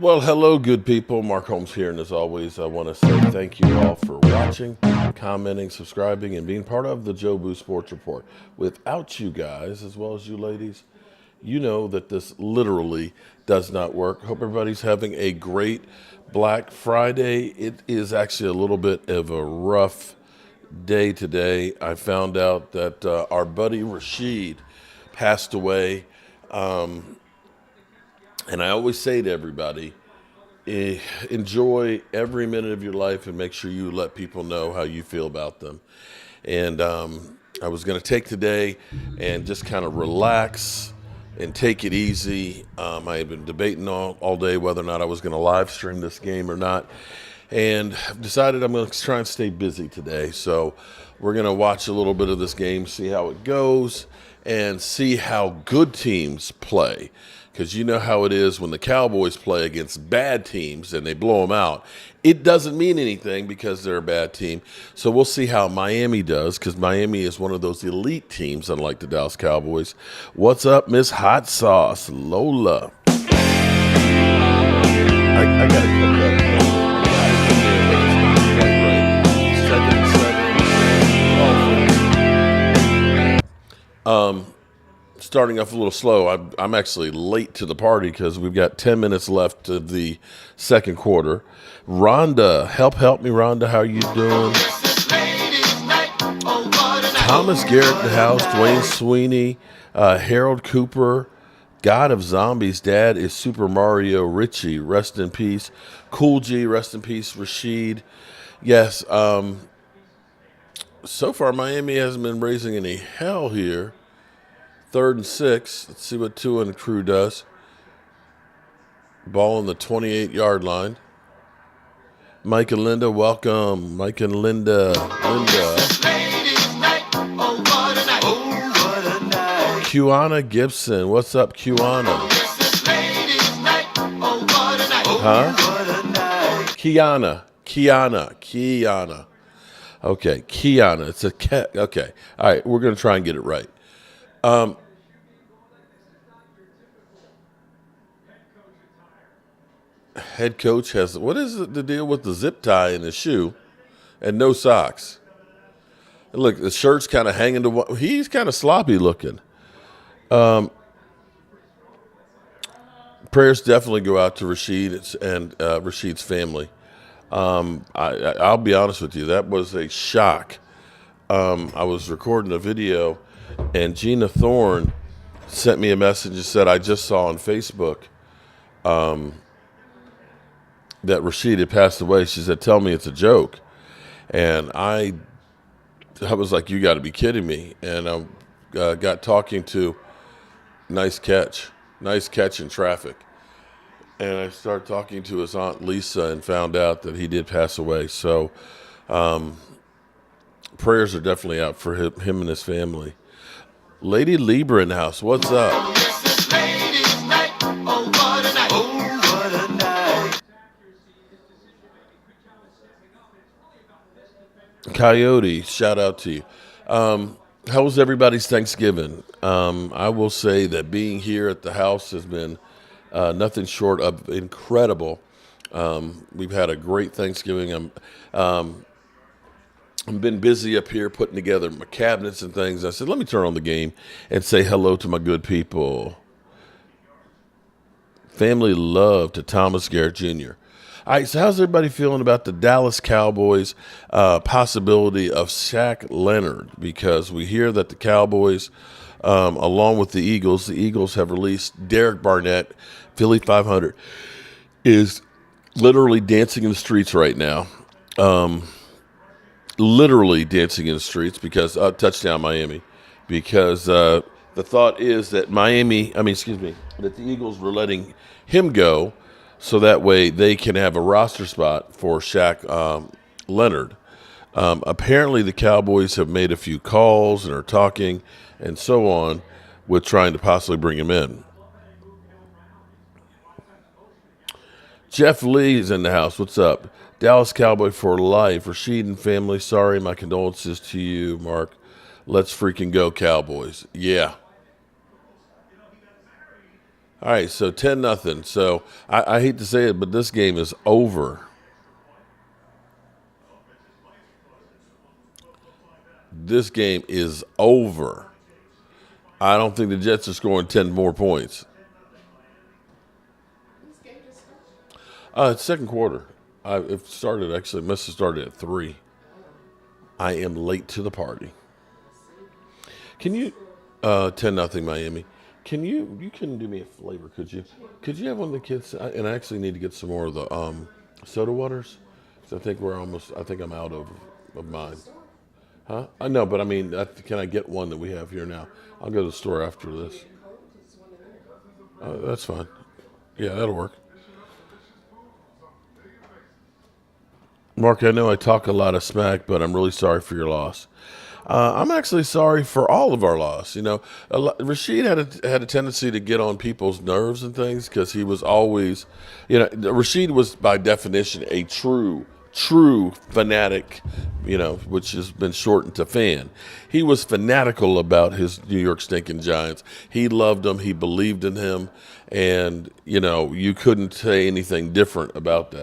Well, hello, good people. Mark Holmes here, and as always, I want to say thank you all for watching, commenting, subscribing, and being part of the Joe Boo Sports Report. Without you guys, as well as you ladies, you know that this literally does not work. Hope everybody's having a great Black Friday. It is actually a little bit of a rough day today. I found out that our buddy Rasheed passed away. And I always say to everybody, enjoy every minute of your life and make sure you let people know how you feel about them. And I was going to take today and just kind of relax and take it easy. I had been debating all day whether or not I was going to live stream this game or not. And I've decided I'm going to try and stay busy today. So we're going to watch a little bit of this game, see how it goes, and see how good teams play. Because you know how it is when the Cowboys play against bad teams and they blow them out. It doesn't mean anything because they're a bad team. So we'll see how Miami does, because Miami is one of those elite teams, unlike the Dallas Cowboys. What's up, Miss Hot Sauce Lola? I got to cut that. Starting off a little slow. I'm actually late to the party because we've got 10 minutes left of the second quarter. Rhonda, help me, Rhonda. How are you doing? Thomas Garrett in the house. Dwayne Sweeney, Harold Cooper, God of Zombies. Dad is Super Mario. Richie, rest in peace. Cool G, rest in peace. Rasheed. Yes. So far, Miami hasn't been raising any hell here. 3rd and 6. Let's see what Tua and the crew does. Ball on the 28-yard line. Mike and Linda, welcome. Mike and Linda. Kiana Gibson. What's up, Kiana? Huh? Kiana. Okay, Kiana. It's a cat. Okay. All right, we're going to try and get it right. Head coach has, what is the deal with the zip tie in his shoe and no socks? And look, the shirt's kind of hanging to, he's kind of sloppy looking. Prayers definitely go out to Rasheed and Rasheed's family. I'll be honest with you, that was a shock. I was recording a video and Gina Thorne sent me a message and said, I just saw on Facebook that Rasheed had passed away. She said, tell me it's a joke. And I was like, you got to be kidding me. And I got talking to nice catch in traffic. And I started talking to his Aunt Lisa and found out that he did pass away. So prayers are definitely out for him and his family. Lady Libra in the house, what's up? Coyote, shout out to you. How was everybody's Thanksgiving? I will say that being here at the house has been nothing short of incredible. We've had a great Thanksgiving. I've been busy up here putting together my cabinets and things. I said, let me turn on the game and say hello to my good people. Family love to Thomas Garrett Jr. All right, so how's everybody feeling about the Dallas Cowboys possibility of Shaq Leonard? Because we hear that the Cowboys, along with the Eagles have released Derek Barnett, Philly 500, is literally dancing in the streets right now. Literally dancing in the streets because touchdown Miami, because the thought is that that the Eagles were letting him go so that way they can have a roster spot for Shaq Leonard. Apparently the Cowboys have made a few calls and are talking and so on with trying to possibly bring him in. Jeff Lee is in the house. What's up? Dallas Cowboy for life. Rasheed and family, sorry. My condolences to you, Mark. Let's freaking go, Cowboys. Yeah. All right, so 10-0. So I hate to say it, but this game is over. This game is over. I don't think the Jets are scoring 10 more points. It's second quarter. It started, actually, must have started at 3. I am late to the party. Can you, 10-0 Miami. You can do me a flavor, could you? Could you have one of the kids, and I actually need to get some more of the soda waters. So I think I'm out of mine. Huh? I know, but I mean, can I get one that we have here now? I'll go to the store after this. That's fine. Yeah, that'll work. Mark, I know I talk a lot of smack, but I'm really sorry for your loss. I'm actually sorry for all of our loss. Rasheed had a tendency to get on people's nerves and things because he was always, Rasheed was by definition a true fanatic, which has been shortened to fan. He was fanatical about his New York stinking Giants. He loved them. He believed in him, and you couldn't say anything different about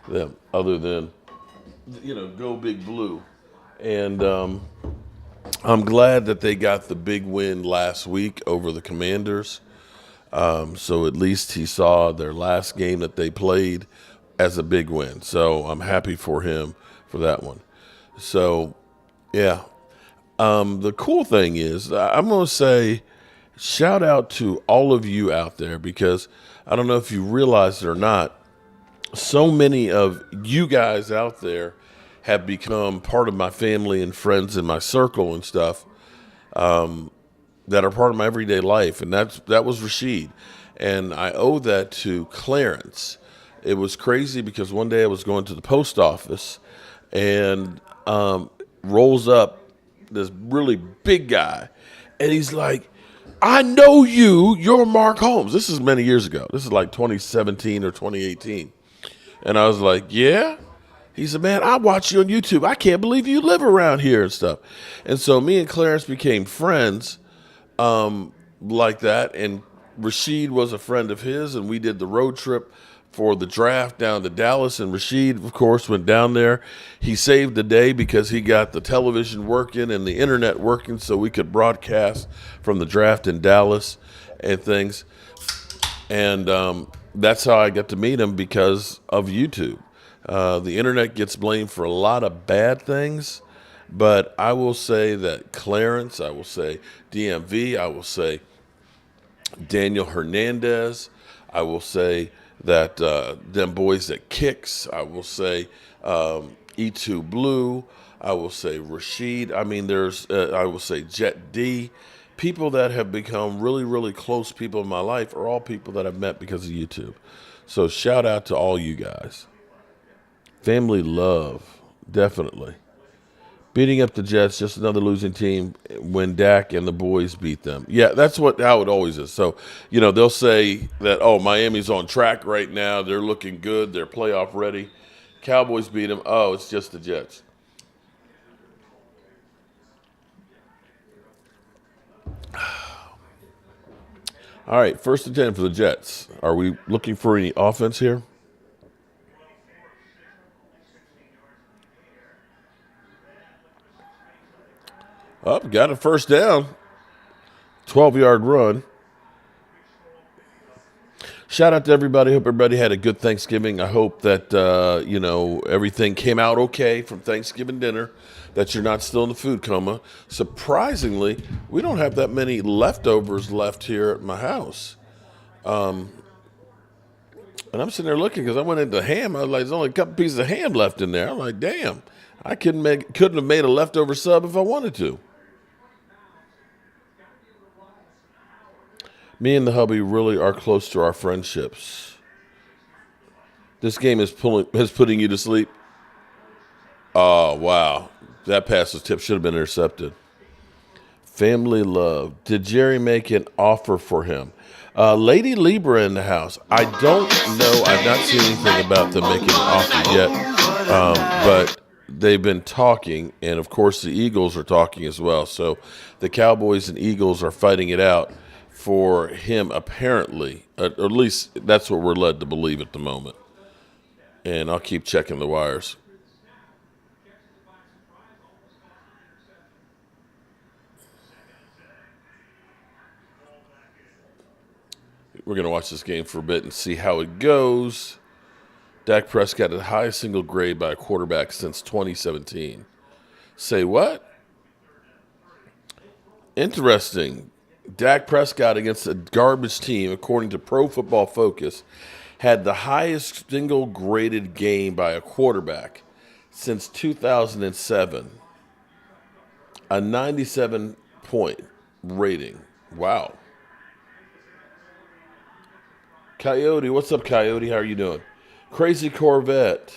them other than go Big Blue. And I'm glad that they got the big win last week over the Commanders. So at least he saw their last game that they played as a big win. So I'm happy for him for that one. So, yeah. The cool thing is, I'm going to say shout out to all of you out there because I don't know if you realize it or not, so many of you guys out there have become part of my family and friends in my circle and stuff that are part of my everyday life. And that was Rasheed. And I owe that to Clarence. It was crazy because one day I was going to the post office and rolls up this really big guy. And he's like, I know you're Mark Holmes. This is many years ago. This is like 2017 or 2018. And I was like, yeah? He said, man, I watch you on YouTube. I can't believe you live around here and stuff. And so me and Clarence became friends like that. And Rasheed was a friend of his, and we did the road trip for the draft down to Dallas. And Rasheed, of course, went down there. He saved the day because he got the television working and the internet working so we could broadcast from the draft in Dallas and things. And that's how I got to meet him because of YouTube. The internet gets blamed for a lot of bad things, but I will say that Clarence, I will say DMV, I will say Daniel Hernandez, I will say that them boys at Kicks, I will say E2 Blue, I will say Rasheed. I mean, I will say Jet D. People that have become really, really close people in my life are all people that I've met because of YouTube. So shout out to all you guys. Family love, definitely. Beating up the Jets, just another losing team when Dak and the boys beat them. Yeah, that's how it always is. So, they'll say that, oh, Miami's on track right now. They're looking good. They're playoff ready. Cowboys beat them. Oh, it's just the Jets. All right, 1st and 10 for the Jets. Are we looking for any offense here? Up, got a first down. 12-yard run. Shout out to everybody. Hope everybody had a good Thanksgiving. I hope that, everything came out okay from Thanksgiving dinner, that you're not still in the food coma. Surprisingly, we don't have that many leftovers left here at my house. And I'm sitting there looking because I went into ham. I was like, there's only a couple pieces of ham left in there. I'm like, damn, I couldn't have made a leftover sub if I wanted to. Me and the hubby really are close to our friendships. This game is putting you to sleep. Oh, wow. That pass was tipped. Should have been intercepted. Family love. Did Jerry make an offer for him? Lady Libra in the house. I don't know. I've not seen anything about them making an offer yet. But they've been talking. And, of course, the Eagles are talking as well. So the Cowboys and Eagles are fighting it out for him, apparently. Or at least that's what we're led to believe at the moment. And I'll keep checking the wires. We're going to watch this game for a bit and see how it goes. Dak Prescott had the highest single grade by a quarterback since 2017. Say what? Interesting. Dak Prescott against a garbage team, according to Pro Football Focus, had the highest single graded game by a quarterback since 2007. A 97 point rating. Wow. Coyote, what's up, Coyote? How are you doing? Crazy Corvette.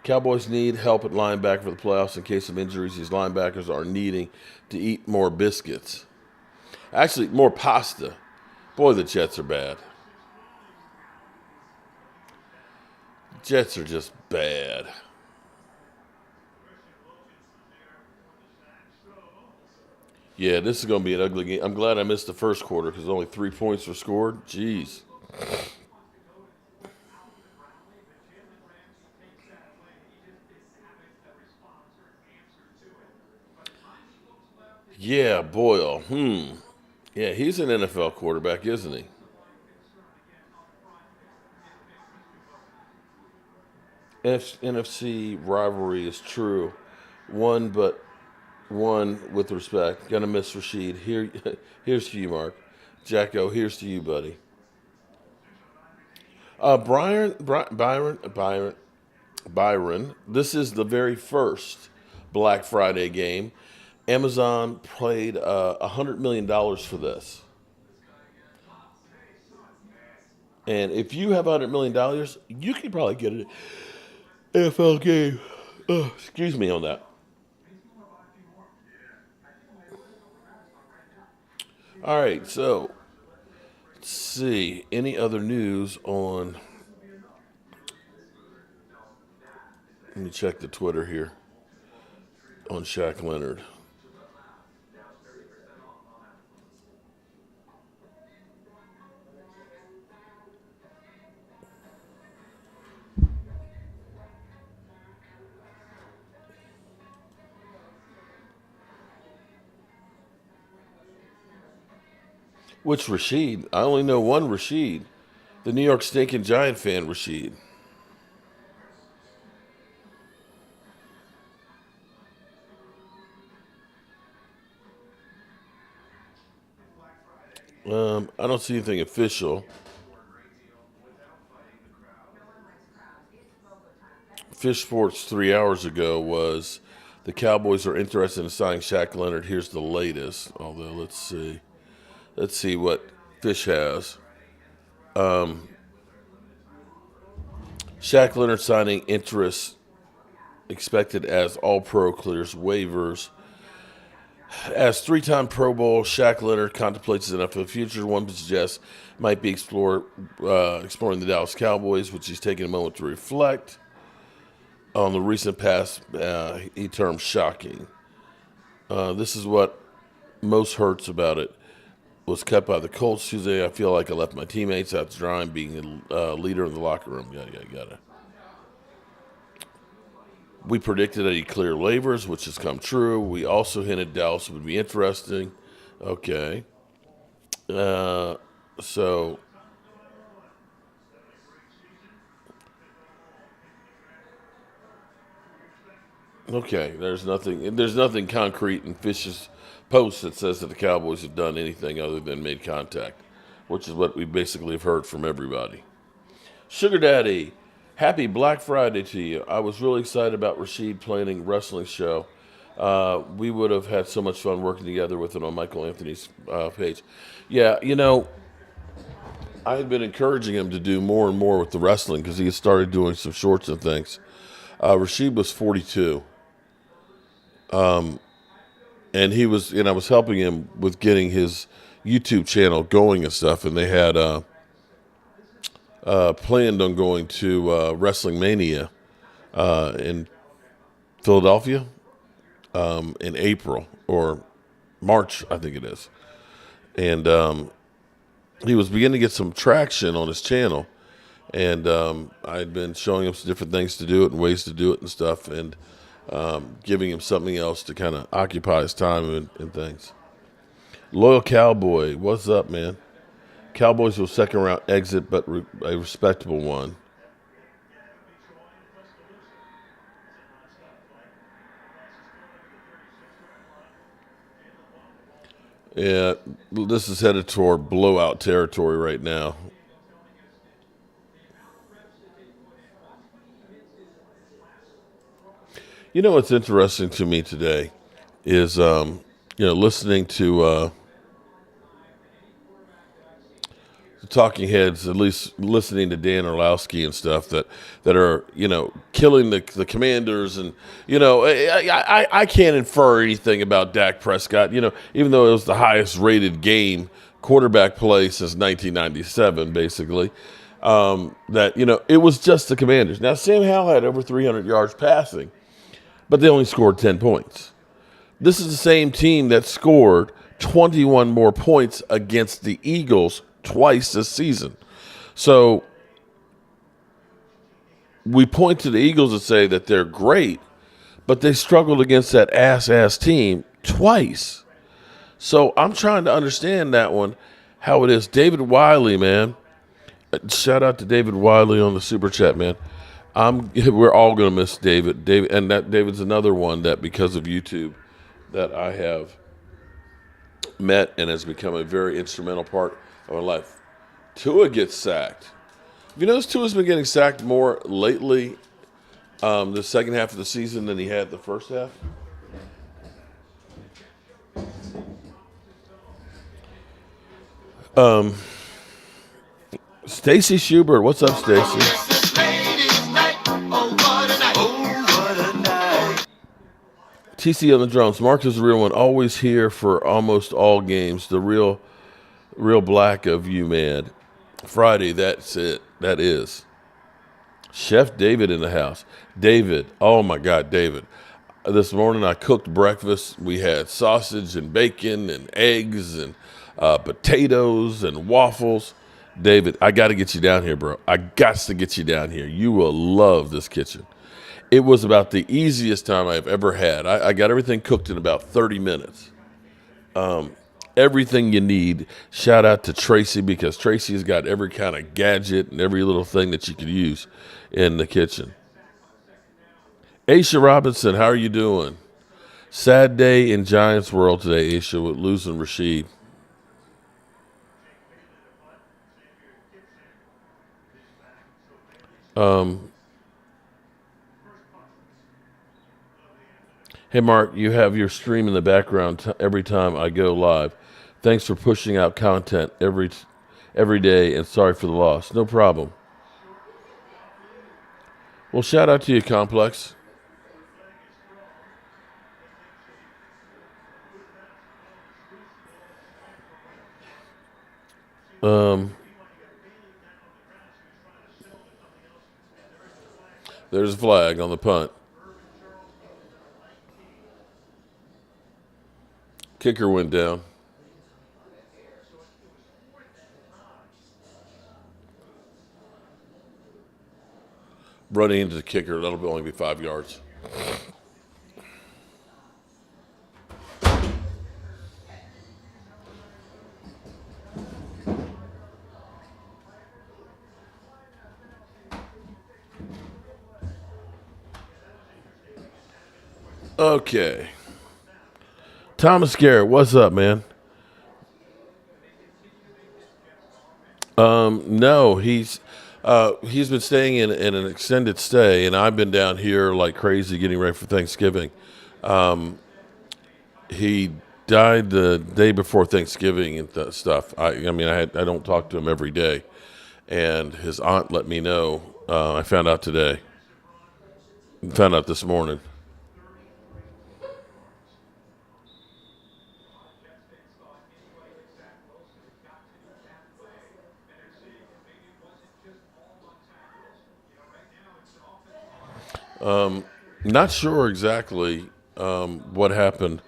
Cowboys need help at linebacker for the playoffs in case of injuries. These linebackers are needing to eat more biscuits. Actually, more pasta. Boy, the Jets are bad. Jets are just bad. Yeah, this is going to be an ugly game. I'm glad I missed the first quarter because only 3 points were scored. Jeez. Yeah, Boyle. Yeah, he's an NFL quarterback, isn't he? NFC rivalry is true. One, but one with respect. Gonna miss Rasheed. Here's to you, Mark. Jacko, here's to you, buddy. Byron. This is the very first Black Friday game. Amazon paid $100 million for this. And if you have $100 million, you could probably get an NFL game. Excuse me on that. All right, so let's see. Any other news on. Let me check the Twitter here on Shaq Leonard. Which Rasheed? I only know one Rasheed. The New York Stinking Giant fan, Rasheed. I don't see anything official. Fish Sports 3 hours ago was the Cowboys are interested in signing Shaq Leonard. Here's the latest. Although, let's see. Let's see what Fish has. Shaq Leonard signing interest expected as All-Pro clears waivers. As three-time Pro Bowl, Shaq Leonard contemplates his NFL future. One suggests might be exploring the Dallas Cowboys, which he's taking a moment to reflect on the recent past. He termed shocking. This is what most hurts about it. Was cut by the Colts Tuesday. I feel like I left my teammates out to dry and being a leader in the locker room. Yada. We predicted that he'd clear waivers, which has come true. We also hinted Dallas would be interesting. Okay. So, okay, there's nothing concrete in Fish's post that says that the Cowboys have done anything other than made contact, which is what we basically have heard from everybody. Sugar Daddy, happy Black Friday to you. I was really excited about Rasheed planning wrestling show. We would have had so much fun working together with it on Michael Anthony's page. Yeah, I had been encouraging him to do more and more with the wrestling because he had started doing some shorts and things. Rasheed was 42. And I was helping him with getting his YouTube channel going and stuff. And they had planned on going to Wrestling Mania in Philadelphia in April or March, I think it is. and he was beginning to get some traction on his channel. And I'd been showing him some different things to do it and ways to do it and stuff, and giving him something else to kind of occupy his time and things. Loyal Cowboy, what's up, man? Cowboys will second round exit, but a respectable one. Yeah, this is headed toward blowout territory right now. You know what's interesting to me today is, listening to the talking heads, at least listening to Dan Orlowski and stuff that are, killing the Commanders. And, I can't infer anything about Dak Prescott, even though it was the highest rated game quarterback play since 1997, basically. It was just the Commanders. Now, Sam Howell had over 300 yards passing, but they only scored 10 points. This is the same team that scored 21 more points against the Eagles twice this season. So we point to the Eagles and say that they're great, but they struggled against that ass team twice. So I'm trying to understand that one, how it is. David Wiley, man. Shout out to David Wiley on the Super Chat, man. We're all going to miss David. David's another one that, because of YouTube, that I have met and has become a very instrumental part of my life. Tua gets sacked. Have you noticed Tua's been getting sacked more lately, the second half of the season, than he had the first half? Stacy Schubert, what's up, Stacy? TC on the drums. Mark is the real one. Always here for almost all games. The real black of you, man. Friday, that's it. That is. Chef David in the house. David, oh my God, David. This morning I cooked breakfast. We had sausage and bacon and eggs and potatoes and waffles. David, I got to get you down here, bro. I got to get you down here. You will love this kitchen. It was about the easiest time I've ever had. I got everything cooked in about 30 minutes. Everything you need. Shout out to Tracy, because Tracy's got every kind of gadget and every little thing that you could use in the kitchen. Aisha Robinson, how are you doing? Sad day in Giants world today, Aisha, with losing Rasheed. Hey, Mark, you have your stream in the background every time I go live. Thanks for pushing out content every day, and sorry for the loss. No problem. Well, shout out to you, Complex. There's a flag on the punt. Kicker went down. Running into the kicker, that'll only be 5 yards. Okay. Thomas Garrett, what's up, man? No, he's been staying in an extended stay, and I've been down here like crazy getting ready for Thanksgiving. He died the day before Thanksgiving and stuff. I don't talk to him every day, and his aunt let me know. I found out today. Found out this morning. Not sure exactly what happened.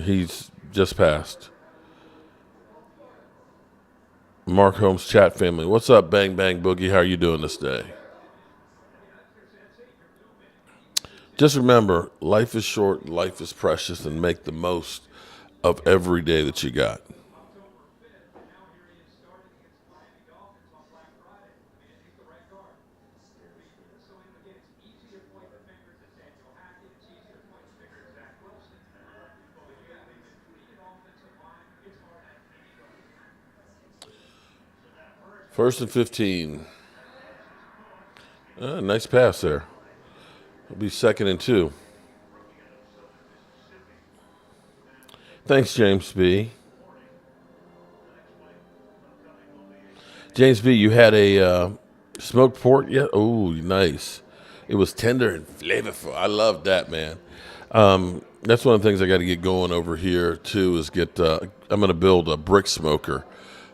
He's just passed. Mark Holmes chat family. What's up, Bang Bang Boogie? How are you doing this day? Just remember, life is short, life is precious, and make the most of every day that you got. First and 15. Nice pass there. It'll be 2nd and 2. Thanks, James B. James B, you had a smoked pork yet? Oh, nice. It was tender and flavorful. I love that, man. That's one of the things I got to get going over here, too, is I'm going to build a brick smoker,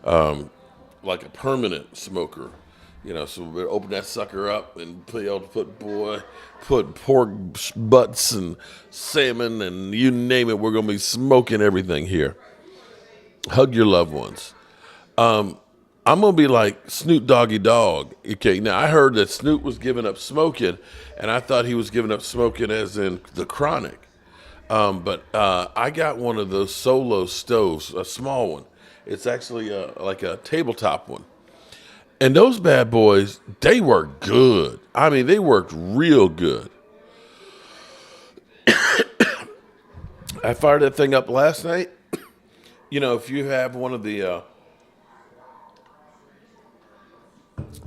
like a permanent smoker. So we'll open that sucker up and be able to put pork butts and salmon and you name it. We're going to be smoking everything here. Hug your loved ones. I'm going to be like Snoop Doggy Dogg. Okay, now I heard that Snoop was giving up smoking, and I thought he was giving up smoking as in the chronic. But I got one of those solo stoves, a small one. It's actually like a tabletop one. And those bad boys, they work good. I mean, they worked real good. I fired that thing up last night. If you have one of the,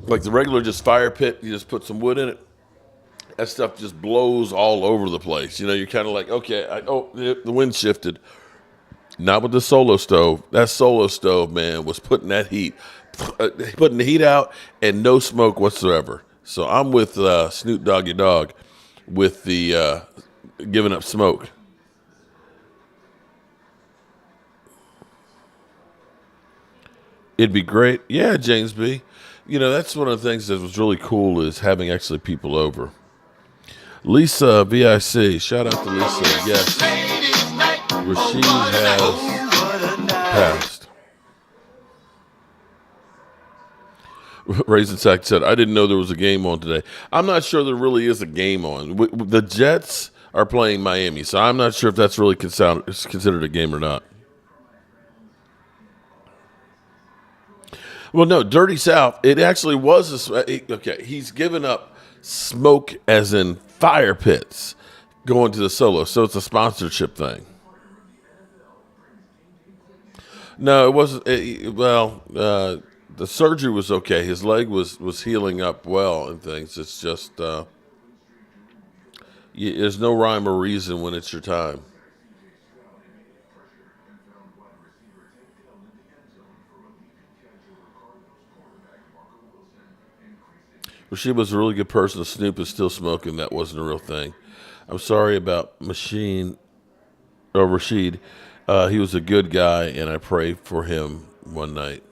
like the regular just fire pit, you just put some wood in it. That stuff just blows all over the place. You're kind of like, okay, the wind shifted. Not with the solo stove. That solo stove, man, was putting the heat out and no smoke whatsoever. So I'm with Snoop Doggy Dogg with the giving up smoke. It'd be great. Yeah, James B. That's one of the things that was really cool is having actually people over. Lisa VIC. Shout out to Lisa. Yes. Rasheed has passed. Raisin Sack said, I didn't know there was a game on today. I'm not sure there really is a game on. The Jets are playing Miami, so I'm not sure if that's really considered a game or not. Well, no, Dirty South, it actually was okay, he's given up smoke as in fire pits going to the solo, so it's a sponsorship thing. No, it wasn't. The surgery was okay. His leg was healing up well and things. It's just there's no rhyme or reason when it's your time. Rasheed was a really good person. Snoop is still smoking. That wasn't a real thing. I'm sorry about Rasheed. He was a good guy, and I prayed for him one night.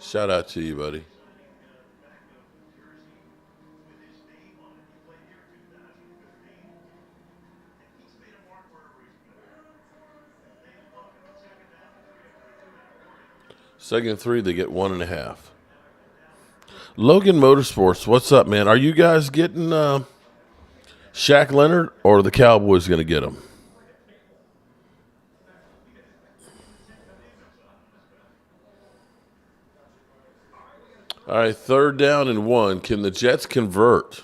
Shout out to you, buddy. Second and 3, they get 1.5. Logan Motorsports, what's up, man? Are you guys getting Shaq Leonard, or are the Cowboys going to get him? All right, 3rd down and 1. Can the Jets convert?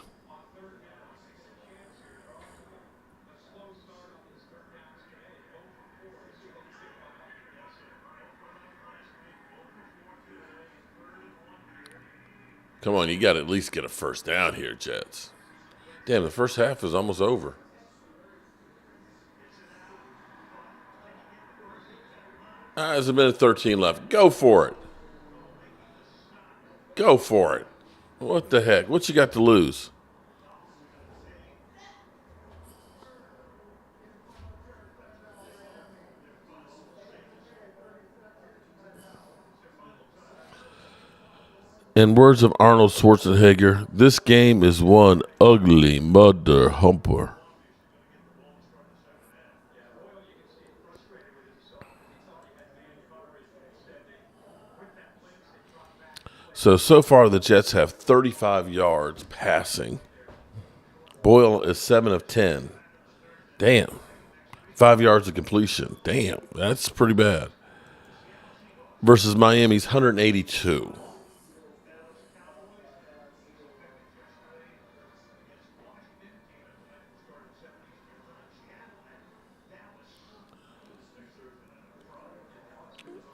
Come on, you got to at least get a first down here, Jets. Damn, the first half is almost over. There's a minute 13 left. Go for it. Go for it. What the heck? What you got to lose? In words of Arnold Schwarzenegger, this game is one ugly mother humper. So far the Jets have 35 yards passing. Boyle is 7 of 10. Damn. 5 yards of completion. Damn, that's pretty bad. Versus Miami's 182.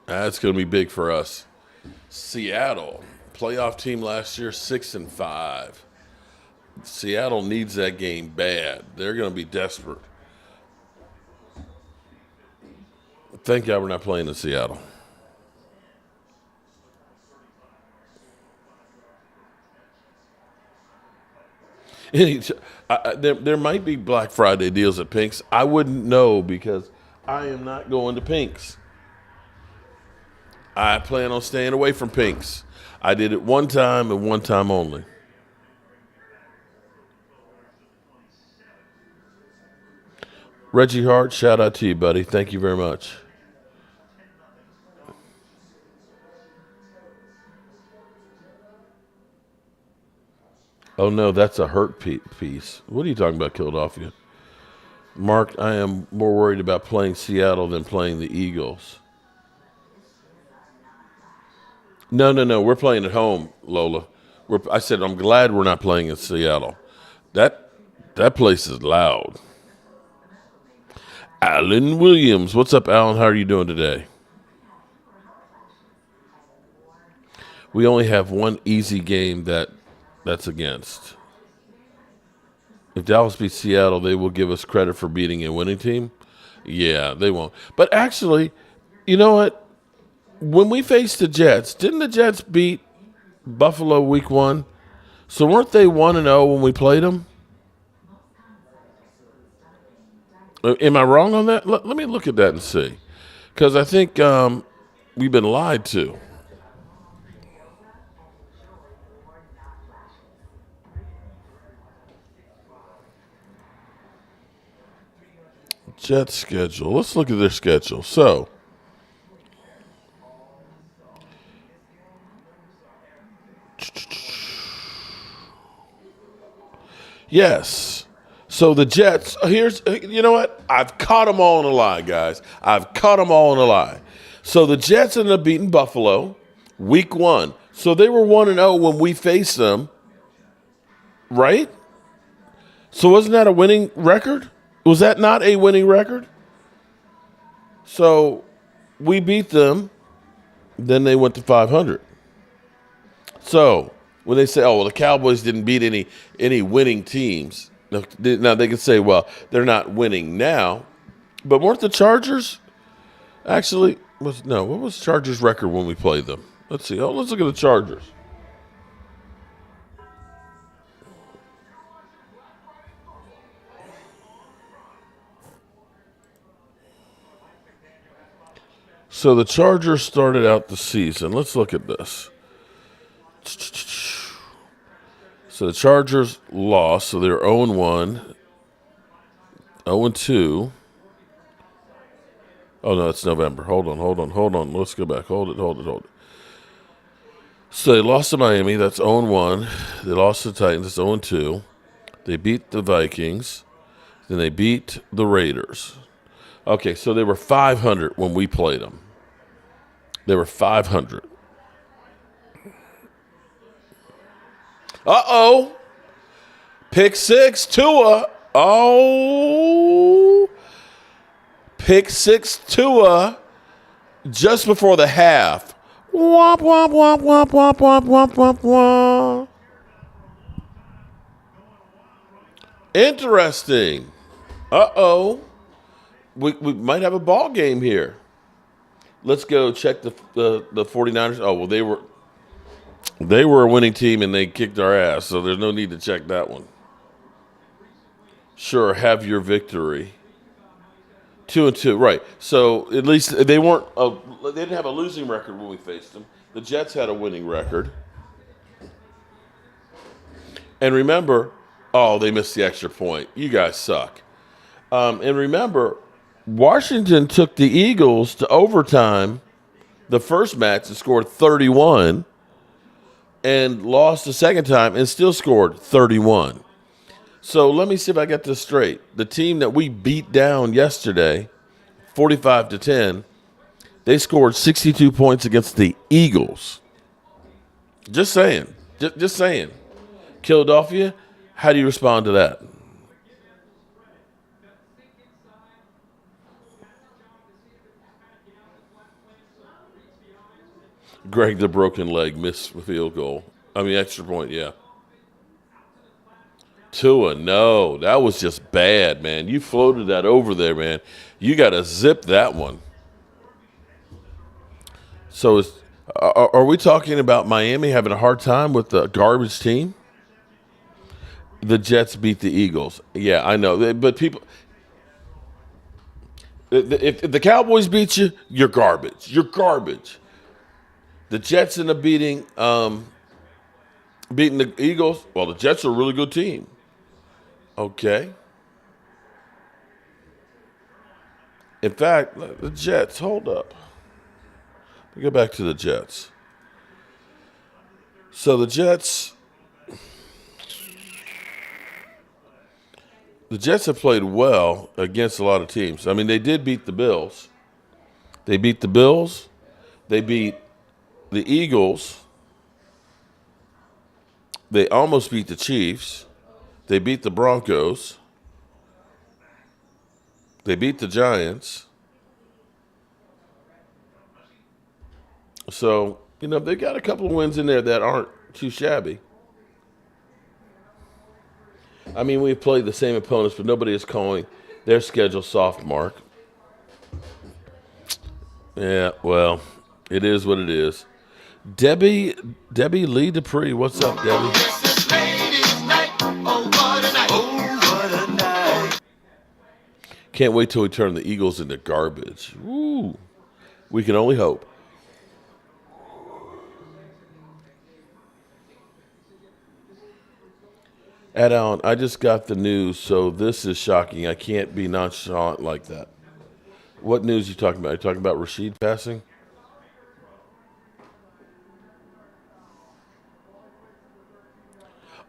That's going to be big for us. Seattle, playoff team last year, 6-5. Seattle needs that game bad. They're going to be desperate. Thank God we're not playing in Seattle. There might be Black Friday deals at Pink's. I wouldn't know because I am not going to Pink's. I plan on staying away from Pink's. I did it one time and one time only. Reggie Hart, shout out to you, buddy. Thank you very much. Oh, no, that's a hurt piece. What are you talking about, Philadelphia? Mark, I am more worried about playing Seattle than playing the Eagles. No. We're playing at home, Lola. I said I'm glad we're not playing in Seattle. That place is loud. Alan Williams. What's up, Alan? How are you doing today? We only have one easy game that's against. If Dallas beats Seattle, they will give us credit for beating a winning team. Yeah, they won't. But actually, you know what? When we faced the Jets, didn't the Jets beat Buffalo week 1? So weren't they 1-0 when we played them? Am I wrong on that? Let me look at that and see. Because I think we've been lied to. Jets schedule. Let's look at their schedule. So, yes. So the Jets, you know what? I've caught them all in a lie, guys. I've caught them all in a lie. So the Jets ended up beating Buffalo week 1. So they were 1-0 when we faced them, right? So wasn't that a winning record? Was that not a winning record? So we beat them, then they went to 500. So when they say, oh, well, the Cowboys didn't beat any winning teams, now they can say, well, they're not winning now. But weren't the Chargers actually, what was Chargers' record when we played them? Let's see. Let's look at the Chargers. So the Chargers started out the season. Let's look at this. So the Chargers lost, so they're 0-1, 0-2. Oh, no, it's November. Hold on. Let's go back. Hold it. So they lost to Miami. That's 0-1. They lost to the Titans. That's 0-2. They beat the Vikings. Then they beat the Raiders. Okay, so they were 500 when we played them. They were 500. Uh-oh. Pick 6, Tua. Oh. Pick 6, Tua. Just before the half. Womp, womp, womp, womp, womp, womp, womp, womp, womp. Interesting. Uh-oh. We might have a ball game here. Let's go check the 49ers. Oh, well, they were a winning team and they kicked our ass, so there's no need to check that one. Sure, have your victory. 2-2, right. So at least they didn't have a losing record when we faced them. The Jets had a winning record. And remember, they missed the extra point. You guys suck. And remember, Washington took the Eagles to overtime the first match and scored 31. and lost the second time and still scored 31. So let me see if I get this straight. The team that we beat down yesterday, 45-10, they scored 62 points against the Eagles. Just saying. Just saying. Philadelphia, how do you respond to that? Greg, the broken leg, missed the field goal. I mean, extra point, yeah. Tua, no, that was just bad, man. You floated that over there, man. You got to zip that one. So, are we talking about Miami having a hard time with the garbage team? The Jets beat the Eagles. Yeah, I know, but people, if the Cowboys beat you, you're garbage. You're garbage. The Jets end up beating the Eagles. Well, the Jets are a really good team. Okay. In fact, the Jets. Hold up. We go back to the Jets. So the Jets have played well against a lot of teams. I mean, they did beat the Bills. They beat the Bills. They beat the Eagles. They almost beat the Chiefs. They beat the Broncos. They beat the Giants. So, they've got a couple of wins in there that aren't too shabby. I mean, we've played the same opponents, but nobody is calling their schedule soft, Mark. Yeah, well, it is what it is. Debbie Lee Dupree, what's up, Debbie? Can't wait till we turn the Eagles into garbage. Woo. We can only hope. Ed Allen, I just got the news, so this is shocking. I can't be nonchalant like that. What news are you talking about? Are you talking about Rasheed passing?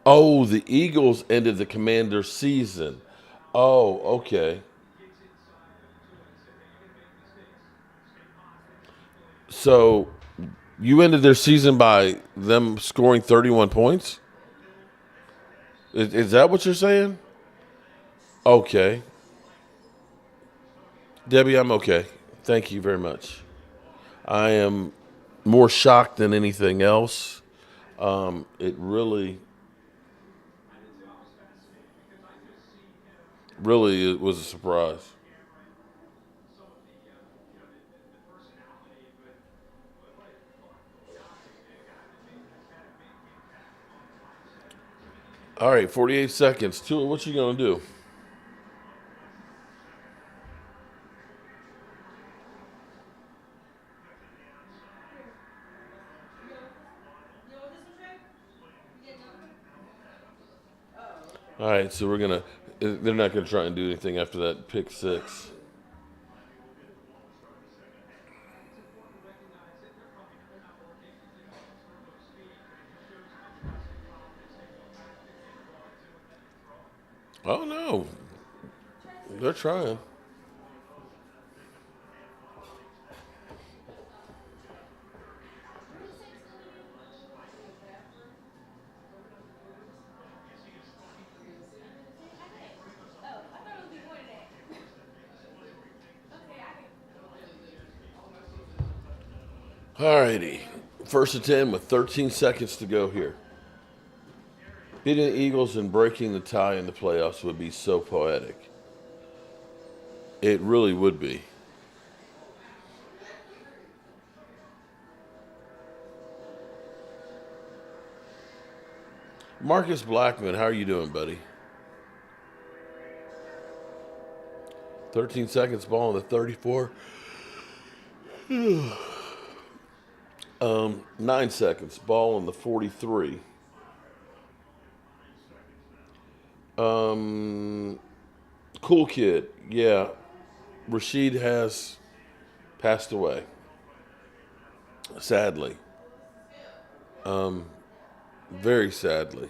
Oh, the Eagles ended the Commander's season. Oh, okay. So you ended their season by them scoring 31 points? Is that what you're saying? Okay. Debbie, I'm okay. Thank you very much. I am more shocked than anything else. It really it was a surprise. All right, 48 seconds. Tua, what you going to do? All right, so we're going to, they're not going to try and do anything after that pick six. Oh, no. They're trying. All righty. First and 10 with 13 seconds to go here. Beating the Eagles and breaking the tie in the playoffs would be so poetic. It really would be. Marcus Blackman, how are you doing, buddy? 13 seconds, ball on the 34. 9 seconds, ball on the 43. Cool kid, yeah. Rasheed has passed away, sadly. very sadly.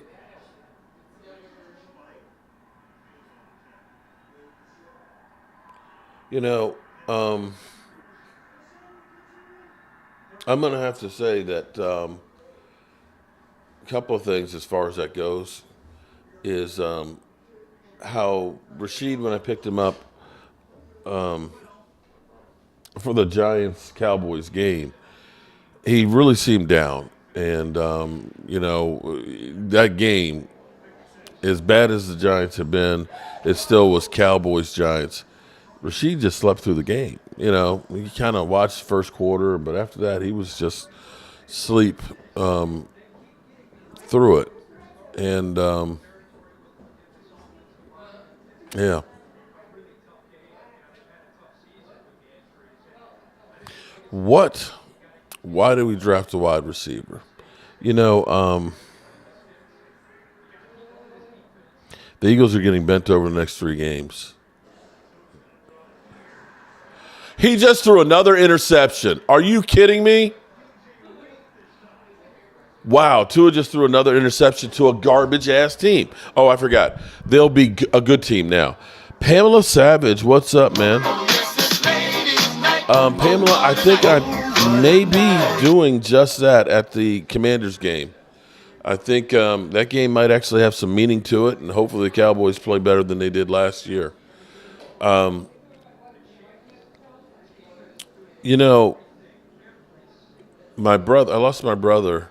You know, um, I'm going to have to say that a couple of things as far as that goes is how Rasheed, when I picked him up for the Giants Cowboys game, he really seemed down. And, that game, as bad as the Giants have been, it still was Cowboys Giants. Rasheed just slept through the game. He kind of watched the first quarter, but after that, he was just sleep through it. And, yeah. What? Why do we draft a wide receiver? You know, the Eagles are getting bent over the next 3 games. He just threw another interception. Are you kidding me? Wow, Tua just threw another interception to a garbage-ass team. Oh, I forgot. They'll be a good team now. Pamela Savage, what's up, man? Pamela, I think I may be doing just that at the Commanders game. I think that game might actually have some meaning to it, and hopefully the Cowboys play better than they did last year. You know, I lost my brother.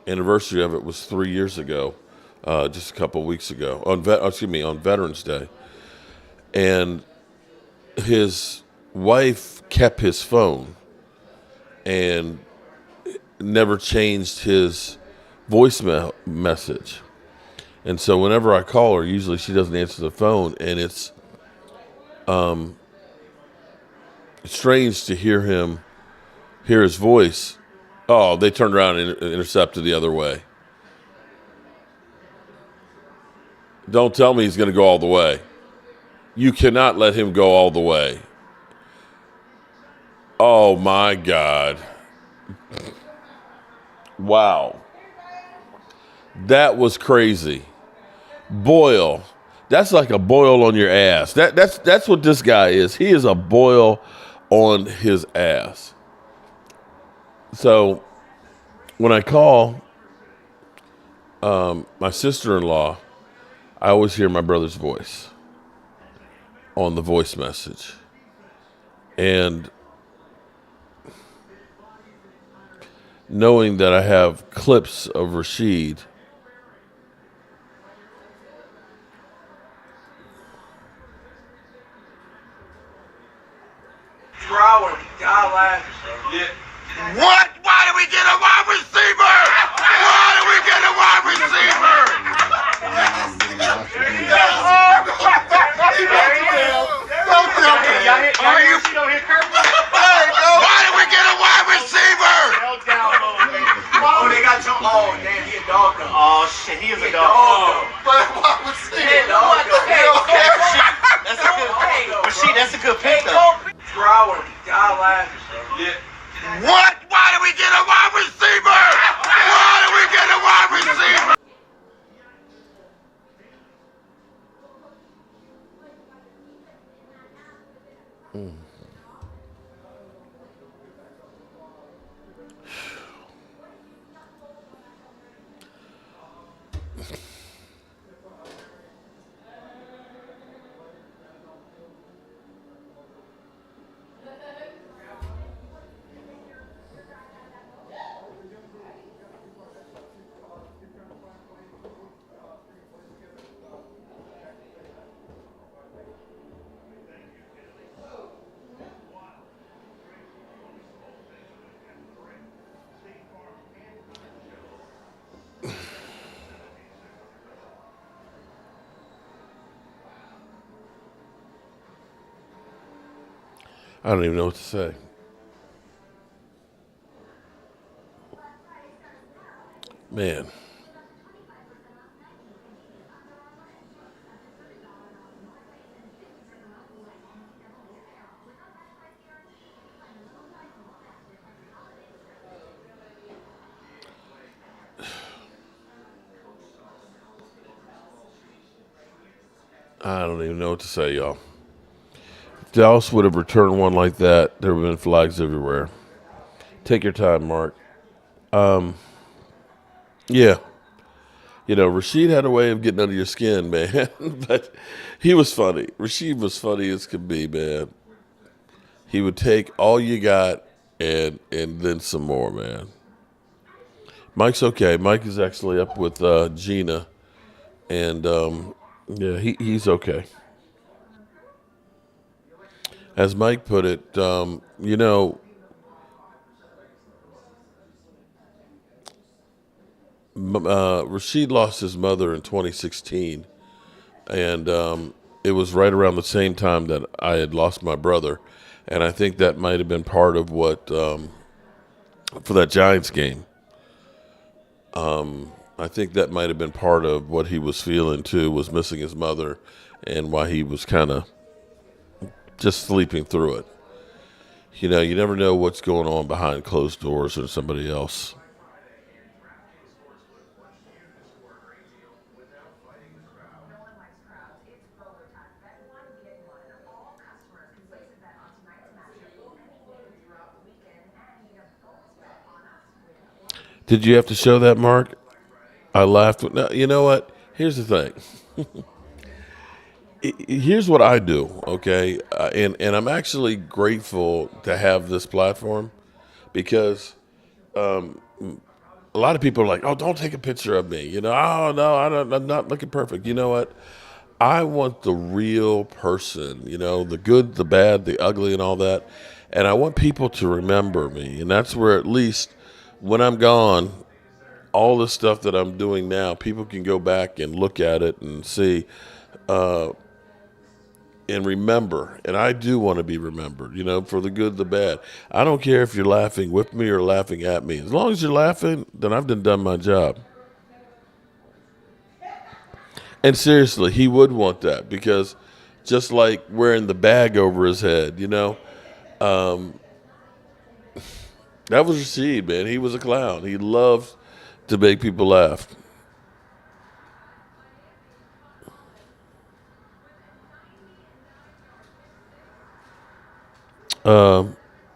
Anniversary of it was 3 years ago, just a couple of weeks ago. On Veterans Day, and his wife kept his phone and never changed his voicemail message. And so whenever I call her, usually she doesn't answer the phone, and it's strange to hear his voice. Oh, they turned around and intercepted the other way. Don't tell me he's going to go all the way. You cannot let him go all the way. Oh, my God. Wow. That was crazy. Boil. That's like a boil on your ass. That's what this guy is. He is a boil on his ass. So when I call my sister-in-law, I always hear my brother's voice on the voice message. And knowing that I have clips of Rasheed, What? Why did we get a wide receiver? Why did we get a wide receiver? Don't tell me. Are you? Why did we get a wide receiver? Oh, they got your. Oh, damn, he a dog though. Oh shit, he is a dog. But wide receiver. Okay, Rasheed, that's a good pick though. What? Why did we get a wide receiver? Why did we get a wide receiver? I don't even know what to say. Man. I don't even know what to say, y'all. If Dallas would have returned one like that, there would have been flags everywhere. Take your time, Mark. Yeah. Rasheed had a way of getting under your skin, man. But he was funny. Rasheed was funny as could be, man. He would take all you got and then some more, man. Mike's okay. Mike is actually up with Gina, and yeah, he's okay. As Mike put it, Rasheed lost his mother in 2016, and it was right around the same time that I had lost my brother, and I think that might have been part of what for that Giants game. I think that might have been part of what he was feeling too, was missing his mother, and why he was kind of just sleeping through it. You never know what's going on behind closed doors or somebody else. Did you have to show that, Mark? I laughed. No, you know what? Here's the thing. Here's what I do, okay? And I'm actually grateful to have this platform because a lot of people are like, "Oh, don't take a picture of me." Oh no, I'm not looking perfect. You know what? I want the real person. The good, the bad, the ugly, and all that. And I want people to remember me, and that's where at least when I'm gone, all the stuff that I'm doing now, people can go back and look at it and see and remember. And I do want to be remembered, for the good, the bad. I don't care if you're laughing with me or laughing at me. As long as you're laughing, then I've done my job. And seriously, he would want that because just like wearing the bag over his head, that was Rasheed, man. He was a clown. He loved to make people laugh.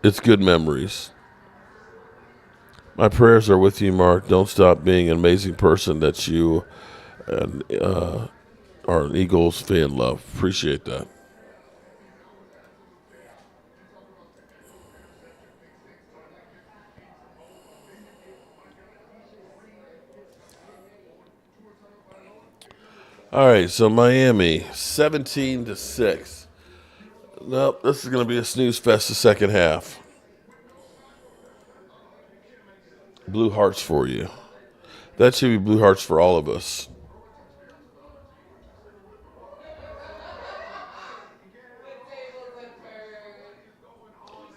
It's good memories. My prayers are with you, Mark. Don't stop being an amazing person that you are an Eagles fan, love. Appreciate that. All right, so Miami, 17-6. Nope, this is going to be a snooze fest the second half. Blue hearts for you. That should be blue hearts for all of us.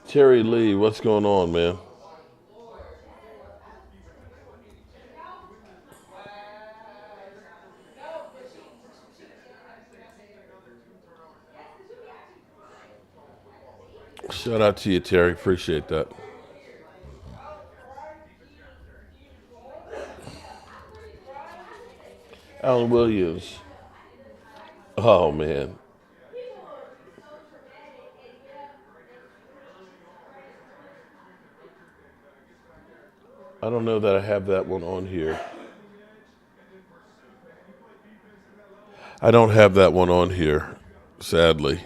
Terry Lee, what's going on, man? Shout out to you, Terry. Appreciate that. Alan Williams. Oh, man. I don't know that I have that one on here. I don't have that one on here, sadly.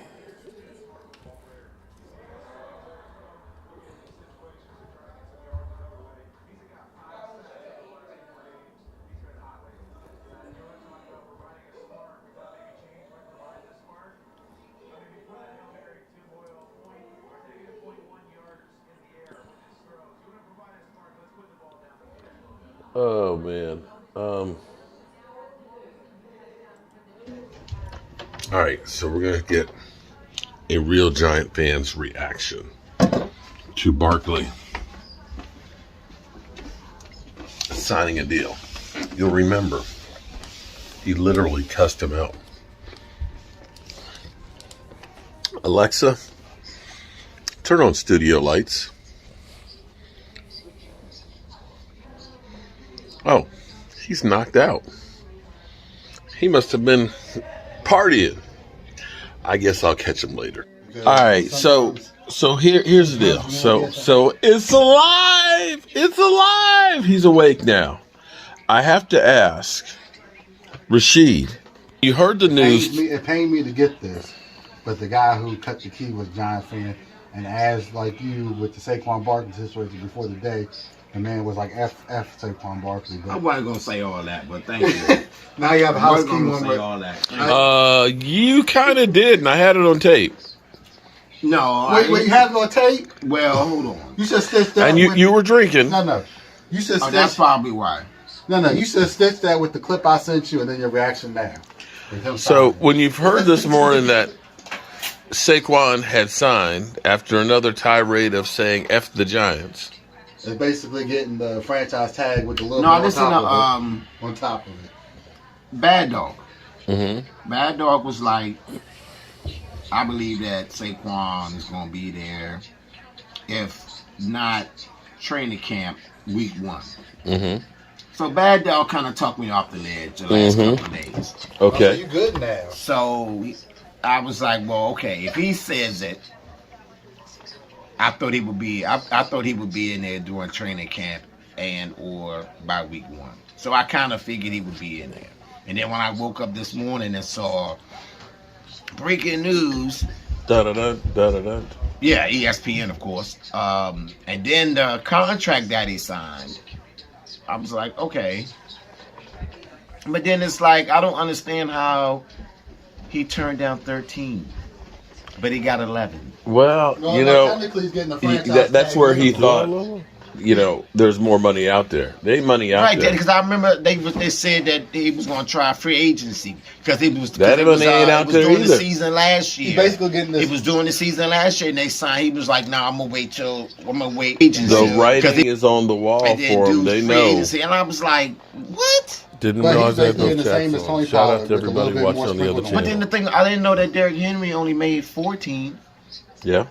Oh, man. All right, so we're going to get a real Giant fan's reaction to Barkley signing a deal. You'll remember, he literally cussed him out. Alexa, turn on studio lights. Oh, he's knocked out. He must have been partying. I guess I'll catch him later. All right, so here's the deal. So it's alive. It's alive. He's awake now. I have to ask, Rasheed, you heard the news. It pained me to get this, but the guy who cut the key was a Giants fan, and as like you with the Saquon Barkley situation before the day, the man was like F Saquon Barkley. I wasn't gonna say all that, but thank you. Now you have a house key one. Say all that. You kind of did, and I had it on tape. No, Wait, you have it on tape? Well, hold on. You should stitch that. And you were drinking. No. You should stitch. That's probably why. No. You should stitch that with the clip I sent you, and then your reaction now. So when you've heard this morning that Saquon had signed after another tirade of saying "F the Giants," it's basically getting the franchise tag with the little No, bit this is on top of it. Bad Dog. Mm-hmm. Bad Dog was like, I believe that Saquon is going to be there, if not training camp week 1. Mm-hmm. So Bad Dog kind of talked me off the ledge the last couple of days. Okay. So you good now? So I was like, well, okay, if he says it, I thought he would be. I thought he would be in there during training camp and or by week 1. So I kind of figured he would be in there. And then when I woke up this morning and saw breaking news, Da-da-da. yeah, ESPN, of course, and then the contract that he signed, I was like, okay. But then it's like, I don't understand how he turned down 13, but he got 11. Well, technically he's getting the franchise that's tag where he with thought, there's more money out there. There ain't money out Right, there. because I remember they said that he was going to try free agency because he was That money ain't out there doing either. the season last year. He's basically getting this. He was doing the season last year, and they signed. He was like, "No, I'm gonna wait agency." The writing is on the wall and then for do him. They free know. agency. And I was like, "What?" Didn't But realize he's that basically no the same tax as on. Tony Shout Pollard out to with a little everybody bit watching more on the other sprinkles on But channel. then the thing, I didn't know that Derrick Henry only made 14. Yeah.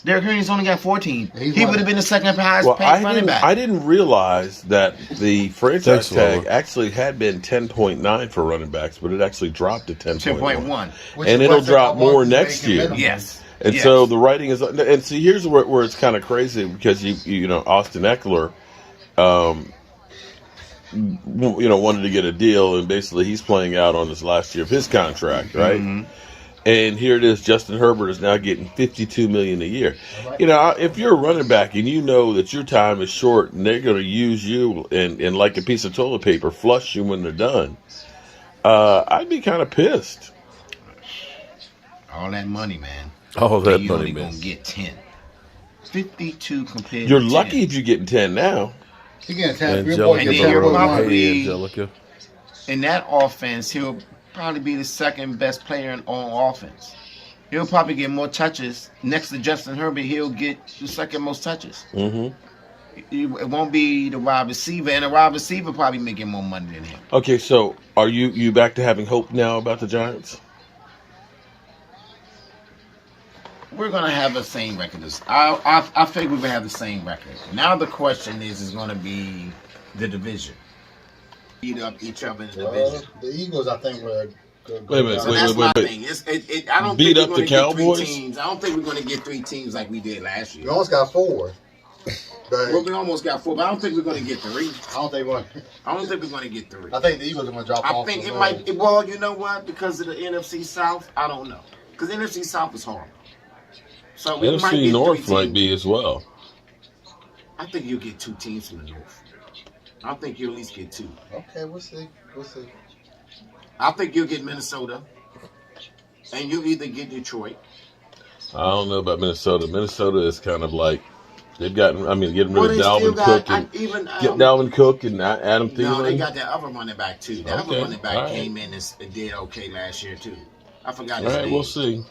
Derrick Henry's only got 14. He's He one would have of- been the second highest Well, paid running back. I didn't realize that the franchise Thanks, tag Lola. actually had been 10.9 for running backs, but it actually dropped to 10.1. 10.1. And it'll drop more next year. Yes. And Yes. so the writing is, and see, here's where it's kind of crazy because Austin Eckler, wanted to get a deal, and basically he's playing out on his last year of his contract, right? Mm-hmm. And here it is, Justin Herbert is now getting $52 million a year. If you're a running back and you know that your time is short and they're going to use you and like a piece of toilet paper, flush you when they're done, I'd be kind of pissed. All that money, man. All that you money, only man. gonna get 10. 52 compared You're to 10. lucky if you're getting 10 now. You getting 10. Your Angelica, boy And gets then you're over probably- one. hey, Angelica. In that offense, he'll probably be the second best player on offense. He'll probably get more touches. Next to Justin Herbert, he'll get the second most touches. Mm-hmm. It won't be the wide receiver, and the wide receiver probably making more money than him. Okay, so are you back to having hope now about the Giants? We're gonna have the same record. I think we're gonna have the same record. Now the question is going to be the division. Beat up each other in the division. The Eagles, I think, were good. Wait a minute, So wait, that's wait, my wait. thing. I don't Beat think we're up gonna the get 3 Cowboys? teams. I don't think we're gonna get 3 teams like we did last year. You almost got 4. But We almost got 4, but I don't think we're gonna get 3. I don't think we're. I don't think we're gonna get 3. I think the Eagles are going to drop I off. think as it well. might. Well, you know what? Because of the NFC South, I don't know. Because NFC South is horrible. So we might NFC get North 3 might teams. be as well. I think you'll get 2 teams from the North. I think you'll at least get 2. Okay, we'll see. I think you'll get Minnesota, and you'll either get Detroit. I don't know about Minnesota. Minnesota is kind of like they've gotten. Getting rid of they still Dalvin got Cook and even get Dalvin Cook and Adam Thielen. No, they got that other running back too. That other Okay, running back all right. came in and did okay last year too. I forgot All his right, name. we'll see.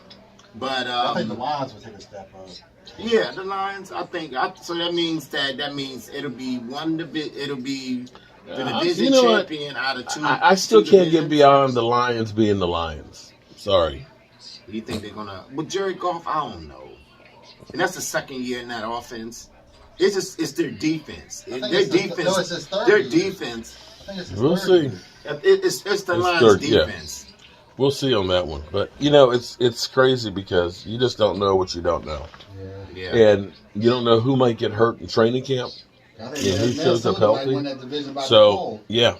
But I think the Lions will take a step up. yeah, the Lions. I think so. That means it'll be it'll be the division you know what? champion out of 2. I still 2 can't get divisions. beyond the Lions being the Lions. Sorry. You think they're gonna? With Jared Goff, I don't know. And that's the second year in that offense. It's their defense. I think Their it's his- defense. no, it's his third Their year. defense. I think it's his We'll third see. year. It's the Lions' third, yeah. defense. We'll see on that one. But, it's crazy because you just don't know what you don't know. Yeah. And you don't know who might get hurt in training camp. I Yeah, who shows up Minnesota might healthy. win that division by So, default. yeah.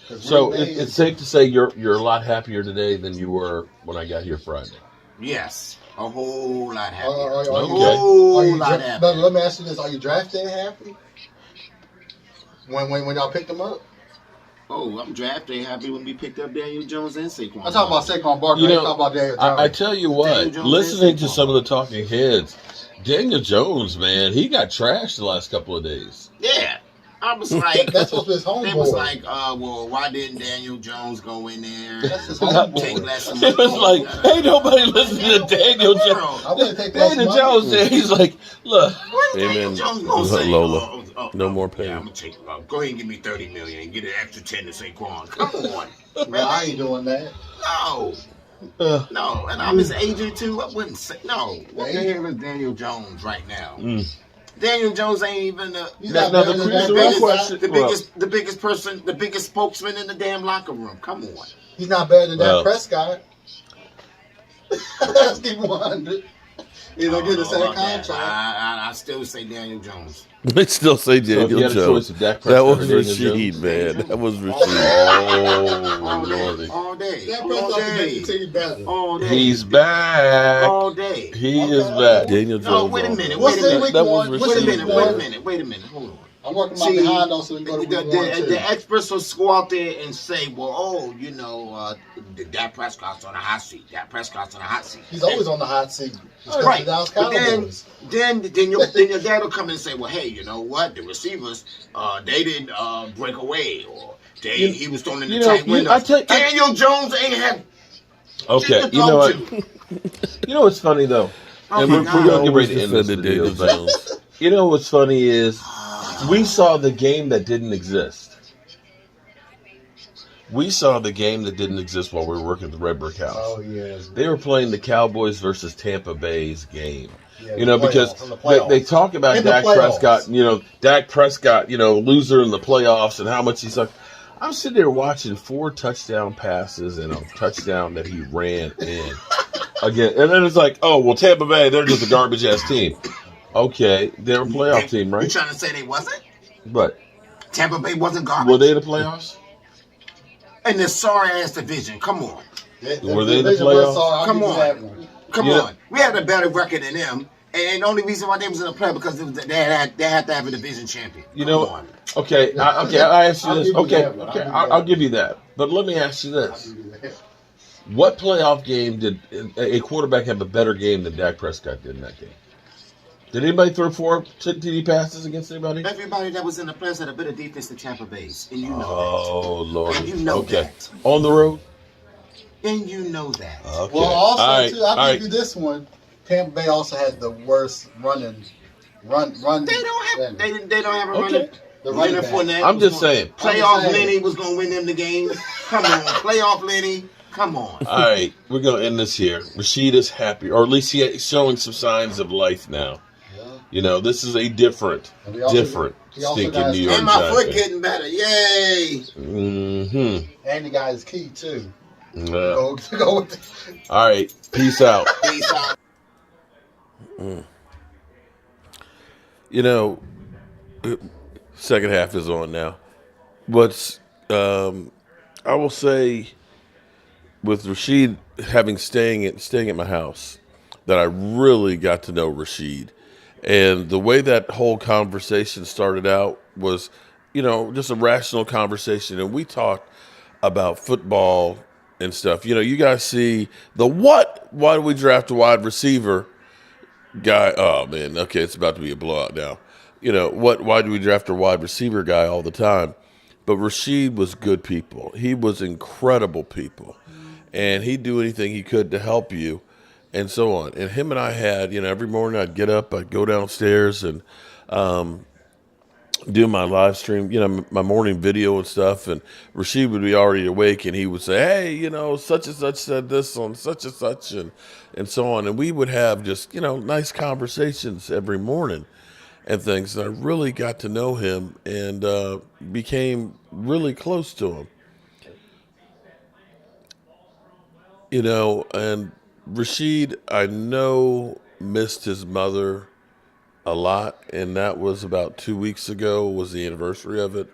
'Cause So Green Bay it's is- safe to say you're a lot happier today than you were when I got here Friday. Yes. A whole lot happier. Are A you- whole are you lot dra- happier. But let me ask you this: are you draft day happy? When y'all picked them up? Oh, I'm drafting happy when we picked up Daniel Jones and Saquon. I'm talking about Saquon Barkley. I ain't talking about Daniel Jones. I tell you what, Daniel Jones listening and to Saquon. some of the talking heads, Daniel Jones, man, he got trashed the last couple of days. Yeah. I was like, That's what's his homeboy. they was like, well, why didn't Daniel Jones go in there? That's his Take homeboy. lessons. It was like, ain't nobody listening to Daniel Jones. I wouldn't take less Daniel money. Jones there, he's like, look, Daniel amen, Jones gonna say, Lola. No more pain. Yeah, I'm gonna take. Go ahead and give me $30 million and get an extra 10 to Saquon. Come on, No, I ain't doing that. no, no. And I'm his agent too. I wouldn't say no. What the hell is Daniel Jones right now? Daniel Jones ain't even He's Now, not now better the than that real Prescott. question- the biggest person, the biggest spokesman in the damn locker room. Come on. He's not better than Well. that Prescott. Let's keep 100. He's gonna get the same contract. I still say Daniel Jones. They still say So Daniel if you had a Jones. choice of Dak That was Prescott or Daniel Rasheed, Jones? man. That was All Rasheed. Oh, day. Lordy. All day. That All Prescott can make day. the team better. All day. He's back. all day. He is back. Daniel Jones. No, wait a all minute. day. Wait a minute. week That one? was What's Wait a the Rasheed, minute. week Wait a one? minute. Wait a minute. Hold on. I'm working my See, behind on so we can go to week one too. the experts will go out there and say, well, Dak Prescott's on a hot seat. Dak Prescott's on a hot seat. He's always on the hot seat. It's 'cause Right. the Dallas But Cowboys. then your dad will come in and say, well, hey, you know what? The receivers, they didn't break away, or he was thrown in the tight windows. Daniel Jones ain't had. Okay, shit to you know throw what? to. You know what's funny though, Oh and my we're God. going to get ready to end this Defended video. Daniel But Jones. you know what's funny is we saw the game that didn't exist. We saw the game that didn't exist while we were working at the Red Brick House. Oh, yeah. They were playing the Cowboys versus Tampa Bay's game. Yeah, You know, the because playoffs, in the playoffs. they talk about In the Dak playoffs. Prescott, Dak Prescott, loser in the playoffs and how much he sucked. I'm sitting there watching 4 touchdown passes and a touchdown that he ran in. Again, and then it's like, oh, well, Tampa Bay, they're just a garbage-ass team. Okay, they're a playoff team, You right? trying to say they wasn't? But Tampa Bay wasn't garbage? were they the playoffs? In this sorry-ass division. Come on. Were they the division was playoffs? sorry, I'll Come give you on. that one. Come Yeah. on. We had a better record than them. And the only reason why they was in the playoff because they had to have a division champion. You Come know, on. okay, I asked you I'll this. give you Okay, that one. okay, I'll give you I'll that give you that. But let me ask you this. What playoff game did a quarterback have a better game than Dak Prescott did in that game? Did anybody throw 4 TD passes against anybody? Everybody that was in the playoffs had a better defense than Tampa Bay's. And you know Oh, Lord. And you know okay. that. On the road? that. And you know that. Okay. Well, also, All right, too, I'll all give right. you this one. Tampa Bay also had the worst run. They don't have they don't have a Okay. running. The running Leonard back. Fournette I'm was just gonna- saying. Playoff saying. Lenny was gonna win them the game. Come on, playoff Lenny. Come on. All right, we're going to end this here. Rasheed is happy, or at least he's showing some signs of life now. Yeah. This is a different And he also stinking got his- New York And my Giants foot fan. getting better. Yay. Mm-hmm. And the guy's key, too. Yeah. Go with the, All right, peace out. Peace out. Second half is on now. What's I will say with Rasheed staying at my house, that I really got to know Rasheed, and the way that whole conversation started out was, just a rational conversation, and we talked about football and stuff. You guys see the what? Why do we draft a wide receiver guy? Oh man, okay, it's about to be a blowout now. What? Why do we draft a wide receiver guy all the time? But Rasheed was good people. He was incredible people, and he'd do anything he could to help you, and so on. And him and I had, every morning I'd get up, I'd go downstairs and do my live stream, my morning video and stuff. And Rasheed would be already awake, and he would say, "Hey, such and such said this on such and such," and so on. And we would have just, nice conversations every morning and things. And I really got to know him and became really close to him. And Rasheed, I know, missed his mother a lot, and that was about 2 weeks ago was the anniversary of it.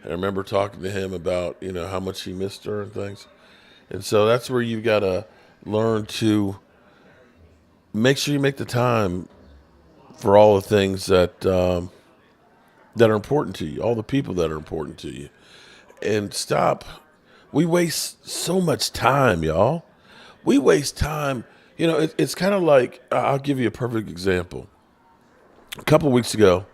And I remember talking to him about, how much he missed her and things. And so that's where you've got to learn to make sure you make the time for all the things that are important to you, all the people that are important to you, and stop. We waste so much time, y'all. We waste time. It's kind of like, I'll give you a perfect example. A couple weeks ago,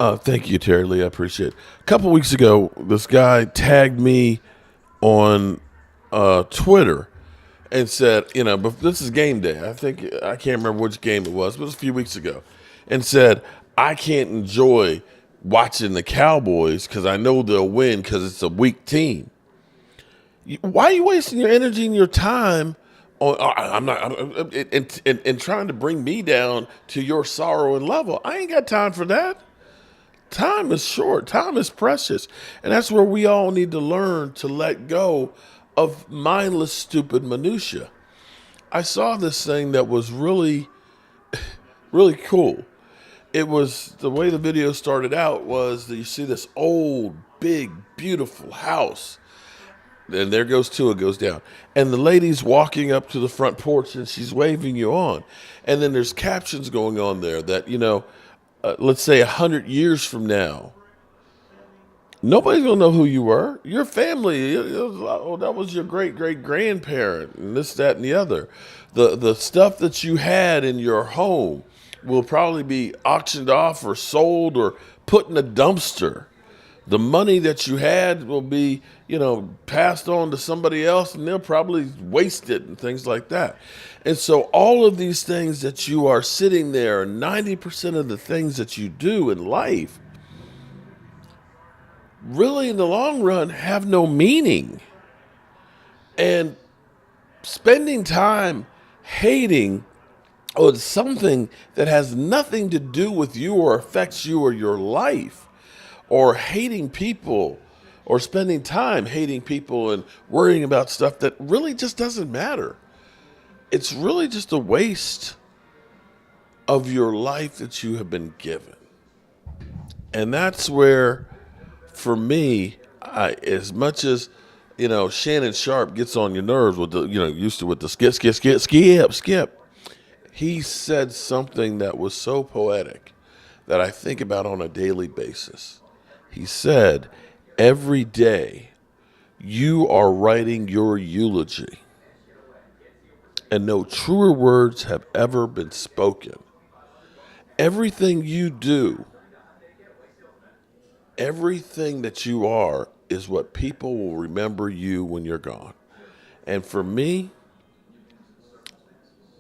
thank you, Terry Lee. I appreciate it. A couple weeks ago, this guy tagged me on Twitter and said, but this is game day. I can't remember which game it was, but it was a few weeks ago, and said, I can't enjoy watching the Cowboys because I know they'll win because it's a weak team. Why are you wasting your energy and your time on? I'm not, and trying to bring me down to your sorrow and level. I ain't got time for that. Time is short. Time is precious, and that's where we all need to learn to let go of mindless, stupid minutia. I saw this thing that was really, really cool. It was the way the video started out was that you see this old, big, beautiful house. And there goes two, it goes down. And the lady's walking up to the front porch and she's waving you on. And then there's captions going on there that, let's say 100 years from now, nobody's going to know who you were. Your family, that was your great-great-grandparent and this, that, and the other. The stuff that you had in your home will probably be auctioned off or sold or put in a dumpster. The money that you had will be, passed on to somebody else, and they'll probably waste it and things like that. And so all of these things that you are sitting there, 90% of the things that you do in life, really in the long run have no meaning. And spending time hating on something that has nothing to do with you or affects you or your life, or hating people, or spending time hating people and worrying about stuff that really just doesn't matter. It's really just a waste of your life that you have been given. And that's where, for me, as much as, Shannon Sharp gets on your nerves with the, used to with the skip. He said something that was so poetic that I think about on a daily basis. He said, every day you are writing your eulogy, and no truer words have ever been spoken. Everything you do, everything that you are, is what people will remember you when you're gone. And for me,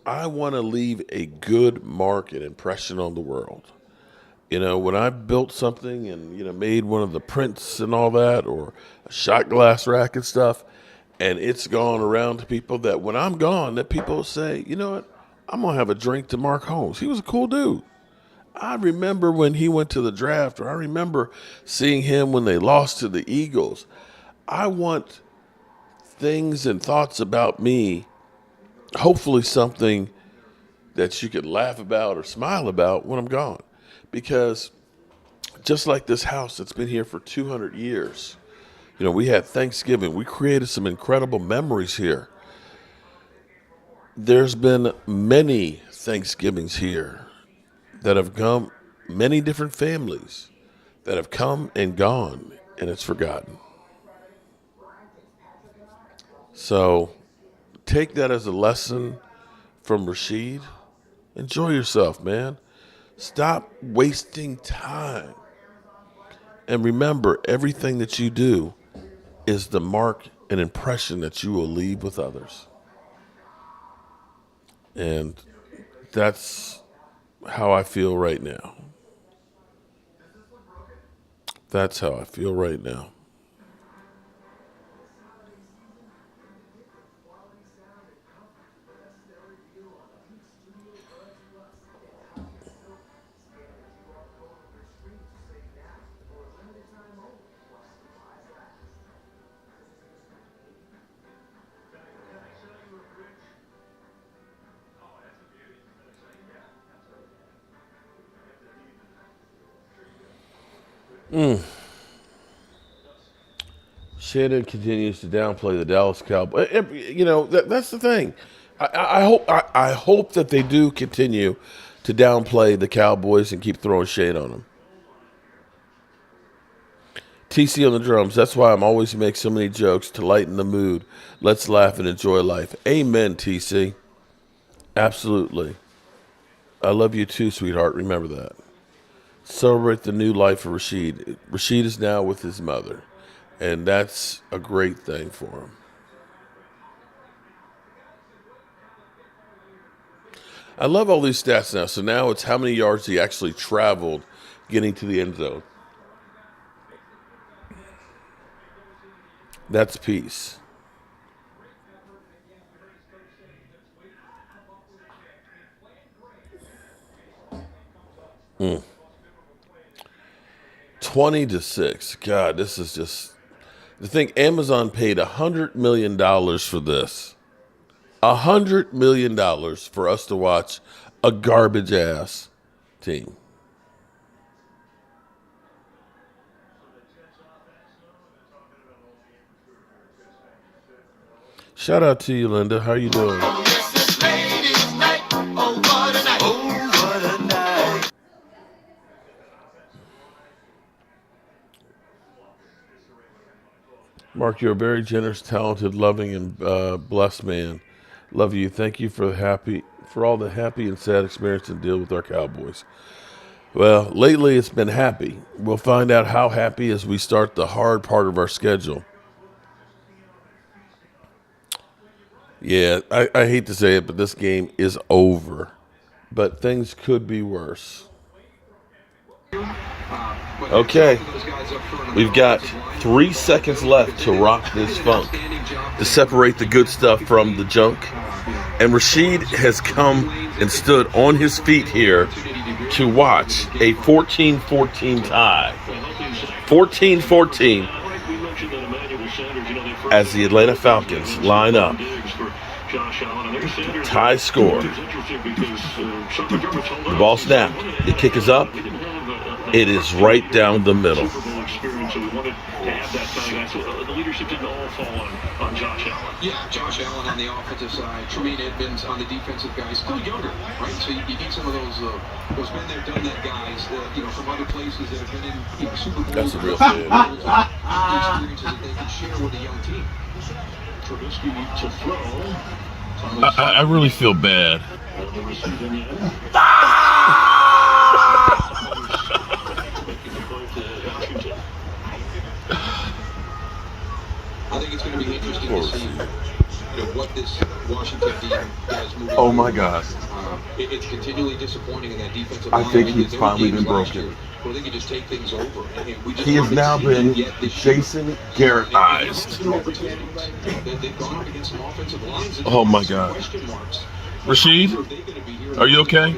I want to leave a good mark and impression on the world. When I built something and, made one of the prints and all that, or a shot glass rack and stuff, and it's gone around to people, that when I'm gone, that people will say, you know what, I'm going to have a drink to Mark Holmes. He was a cool dude. I remember when he went to the draft, or I remember seeing him when they lost to the Eagles. I want things and thoughts about me, hopefully something that you could laugh about or smile about when I'm gone. Because just like this house that's been here for 200 years, we had Thanksgiving. We created some incredible memories here. There's been many Thanksgivings here that have come, many different families that have come and gone, and it's forgotten. So take that as a lesson from Rasheed. Enjoy yourself, man. Stop wasting time. And remember, everything that you do is the mark and impression that you will leave with others. And that's how I feel right now. That's how I feel right now. Shannon continues to downplay the Dallas Cowboys. You know, that's the thing. I hope that they do continue to downplay the Cowboys and keep throwing shade on them. TC on the drums. That's why I'm always make so many jokes to lighten the mood. Let's laugh and enjoy life. Amen, TC. Absolutely. I love you too, sweetheart. Remember that. Celebrate the new life of Rasheed. Rasheed is now with his mother, and that's a great thing for him. I love all these stats now. So now it's how many yards he actually traveled getting to the end zone. That's peace. Mm. 20-6. God, this is just the thing. Amazon paid $100 million for this. $100 million for us to watch a garbage ass team. Shout out to you, Linda. How you doing? Mark, you're a very generous, talented, loving, and blessed man. Love you. Thank you for all the happy and sad experience and deal with our Cowboys. Well, lately it's been happy. We'll find out how happy as we start the hard part of our schedule. Yeah, I hate to say it, but this game is over. But things could be worse. Okay, we've got 3 seconds left to rock this funk, to separate the good stuff from the junk. And Rasheed has come and stood on his feet here to watch a 14-14 tie. 14-14 as the Atlanta Falcons line up. Tie score. The ball snapped. The kick is up. It is right down the middle. Yeah, Josh Allen on the offensive side, Tremaine Edmonds on the defensive guys, still younger, right? So you need some of those been there, done that guys, from other places that have been in Super Bowls. That's a real fan. Experiences that they can share with a young team. Trubisky to throw. I really feel bad. I think it's going to be interesting to see what this Washington team does moving Oh my God. It's continually disappointing in that defensive line. I think he's finally been broken. Well, they can just take things over. He has now been Jason Garrett-ized. They've gone up against some offensive lines. Oh my God. Rasheed, are you okay?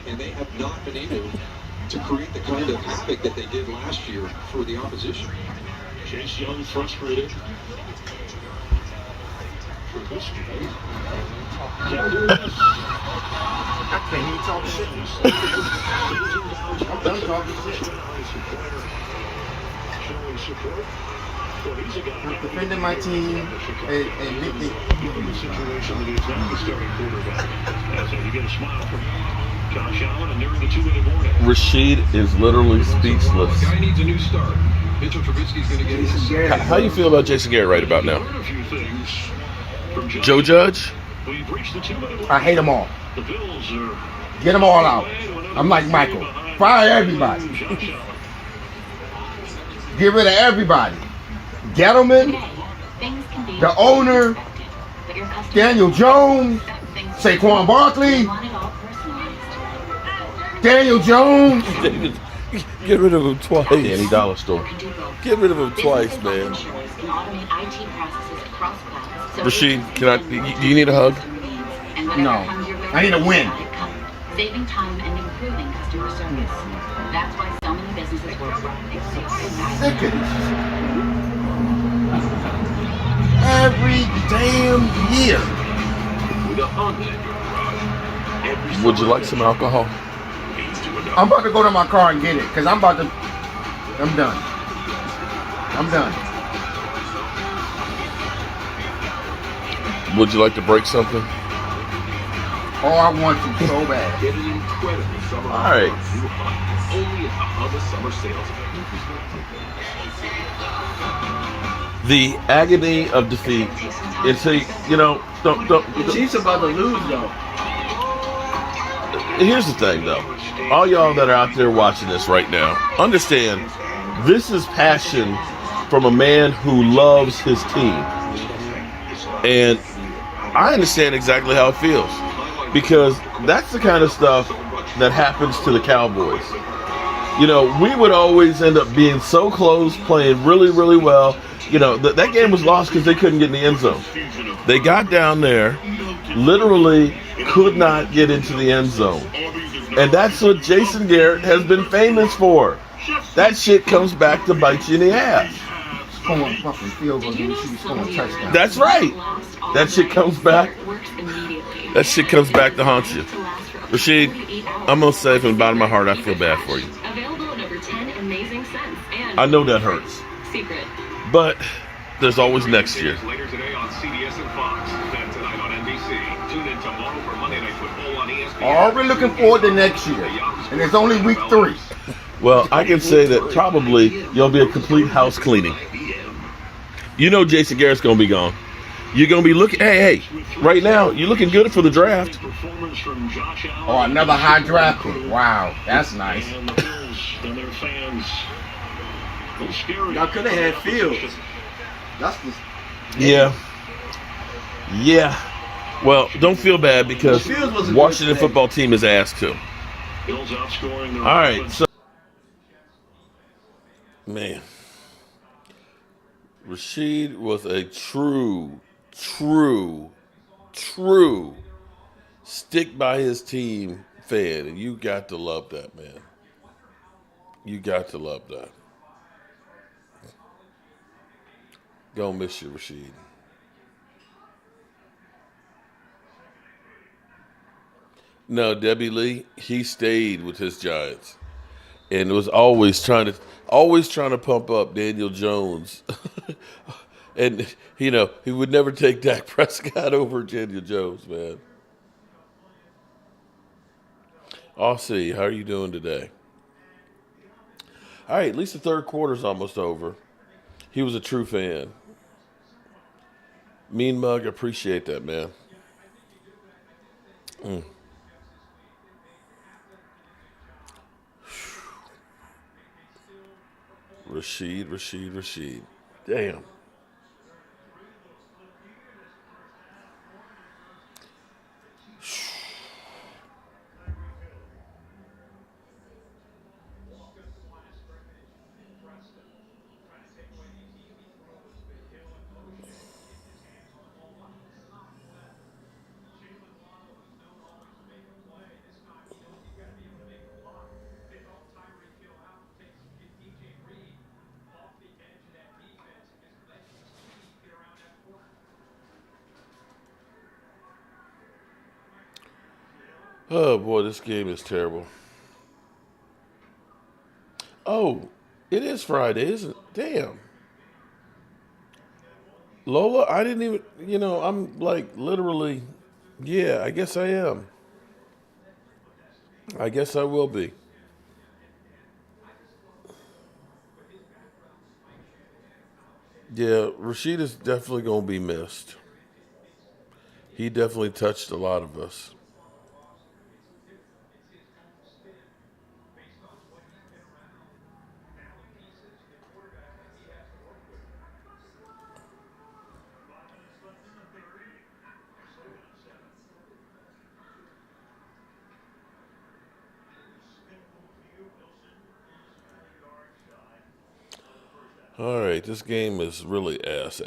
And they have not been able to create the kind of havoc that they did last year for the opposition. Chase Young frustrated. I can't even talk shit. I'm done talking shit. Showing support. I'm defending my team and big thing. Situation that is now the starting quarterback. So you get a smile from Josh Allen, and they're in the 2-minute warning. Rasheed is literally speechless. Guy needs a new start. Mitchell Trubisky's going to get his second. How you feel about Jason Garrett right about now? Joe Judge? I hate them all. Get them all out. I'm like Michael. Fire everybody. Get rid of everybody. Gettleman, the owner, Daniel Jones, Saquon Barkley, Daniel Jones. Get rid of him twice. Danny Dollar Store. Get rid of him twice, man. Rasheed, do you need a hug? No. I need a win. Saving time and improving customer service. That's why so many businesses work Sick of this. Every damn year. Would you like some alcohol? I'm about to go to my car and get it, because I'm about to I'm done. I'm done. Would you like to break something? Oh, I want to so bad. Get an incredible summer All right. only at the Hub of Summer Sales. The agony of defeat. It's a, don't. The Chiefs about to lose though. Here's the thing, though. All y'all that are out there watching this right now, understand this is passion from a man who loves his team. And I understand exactly how it feels because that's the kind of stuff that happens to the Cowboys. We would always end up being so close, playing really, really well. That game was lost because they couldn't get in the end zone. They got down there, literally could not get into the end zone. And that's what Jason Garrett has been famous for. That shit comes back to bite you in the ass. Scoring fucking field goal, you should be scoring touchdown. That's right. That shit comes back. That shit comes back to haunt you. Rasheed, I'm going to say from the bottom of my heart, I feel bad for you. I know that hurts. But there's always next year. Later today on CBS and Fox. Then tonight on NBC. Tune in tomorrow for Monday Night Football on ESPN. Already looking forward to next year. And it's only week 3. Well, I can say that probably you'll be a complete house cleaning. Jason Garrett's going to be gone. You're going to be looking, hey, right now, you're looking good for the draft. Oh, another high draft pick. Wow, that's nice. And the Bills and their fans. Y'all could have had Fields. That's the. Yeah. Well, don't feel bad because Washington football team is ass too. Bills outscoring their All right, so man, Rasheed was a true stick by his team fan, and you got to love that, man. You got to love that. Gonna miss you, Rasheed. No, Debbie Lee, he stayed with his Giants, and was always trying to pump up Daniel Jones, and he would never take Dak Prescott over Daniel Jones, man. I'll see. How are you doing today? All right, at least the third quarter's almost over. He was a true fan. Mean Mug, appreciate that, man. Rasheed. Damn. Oh, boy, this game is terrible. Oh, it is Friday, isn't it? Damn. Lola, I didn't even, I'm like literally, yeah, I guess I am. I guess I will be. Yeah, Rasheed is definitely going to be missed. He definitely touched a lot of us. All right, this game is really ass.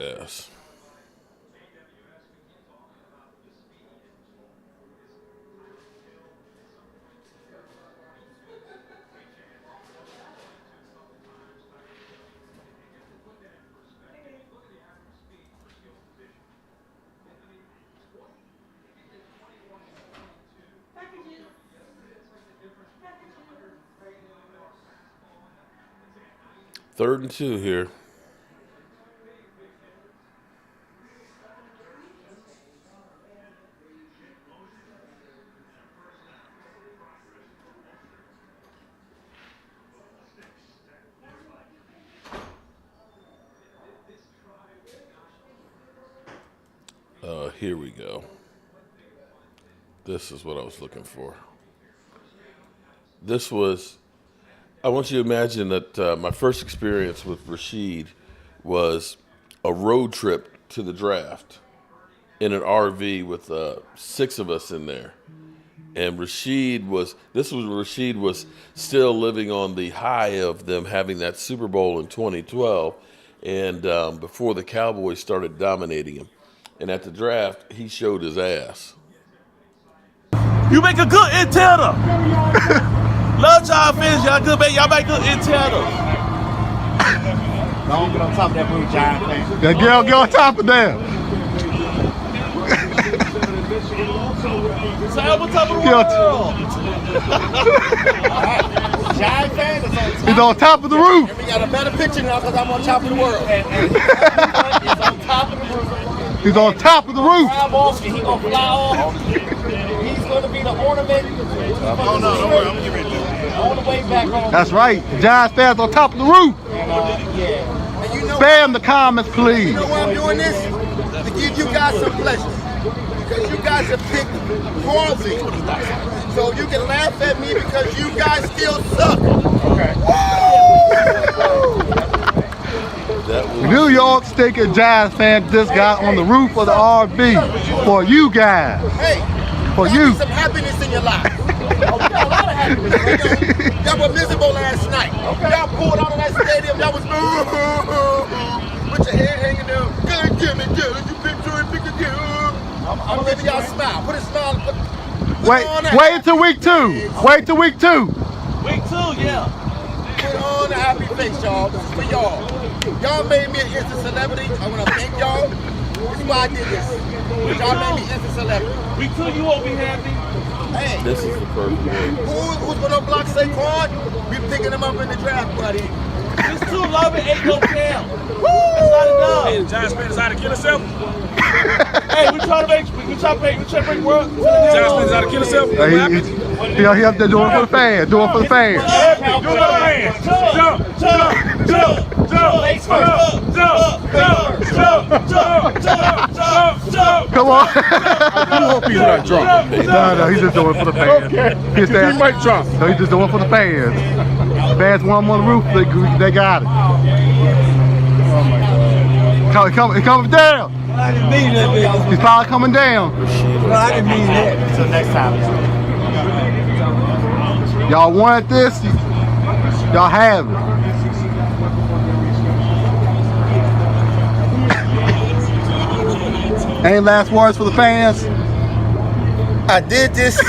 3rd and 2 here. Here we go. This is what I was looking for. This was, I want you to imagine that my first experience with Rasheed was a road trip to the draft in an RV with 6 of us in there. And Rasheed was still living on the high of them having that Super Bowl in 2012 and before the Cowboys started dominating him. And at the draft, he showed his ass. You make a good intel though. Love y'all fans, y'all good, man. Y'all make good intel though. Don't get on top of that blue giant fan. Yeah, get on top of them. So I'm on top of the Get world. Giant fan is on top. He's on top of the roof. We got a better picture now because I'm on top of the world. And he's on top of the roof. He's on top of the roof. Fly off, and he gonna fly off. He's gonna be the ornament. Oh, no, don't worry. I'm going to get ready to do it. On the way back home. That's right. The Giants fans on top of the roof. Yeah. And you know, Spam the comments, please. you know why I'm doing this? To give you guys some pleasure. Because you guys have picked poorly. So you can laugh at me because you guys still suck. Okay. New York State and Giants fan just got on the roof of the RV for you guys. Hey, For y'all you. need some happiness in your life. Oh, we got a lot of happiness. Y'all were miserable last night. Y'all pulled out of that stadium. Y'all was with your head hanging down. God damn it, Dylan, you picked Troy, pick again. I'm giving y'all a smile. Put a smile. Wait until week 2. Wait till week 2. Week 2, yeah. Put on a happy face, y'all. This is for y'all. Y'all made me an instant celebrity. I want to thank y'all. This is why I did this. Y'all made me instant celebrity. Week 2, you won't be happy. Hey, This is the perfect one. who's gonna block Saquon? We picking him up in the draft, buddy. This 2 love it ain't no cam. That's not enough. Hey, the Giants fan decided to kill himself. Hey, we trying to bring work to the Giants fan decided to kill himself. What happened? He up there doing it for the fans. Doing it for the fans. Do it for the fans. Jump, jump, jump, jump, jump, jump. Come on. I hope he's not drunk. No, he's just doing it for the fans. He might drunk. No, he's just doing it for the fans. Fans want him on the roof. They got it. Oh my God. He's coming down. I didn't mean that, baby. He's probably coming down. No, I didn't mean that. Until next time. Y'all wanted this. Y'all have it. Any last words for the fans? I did this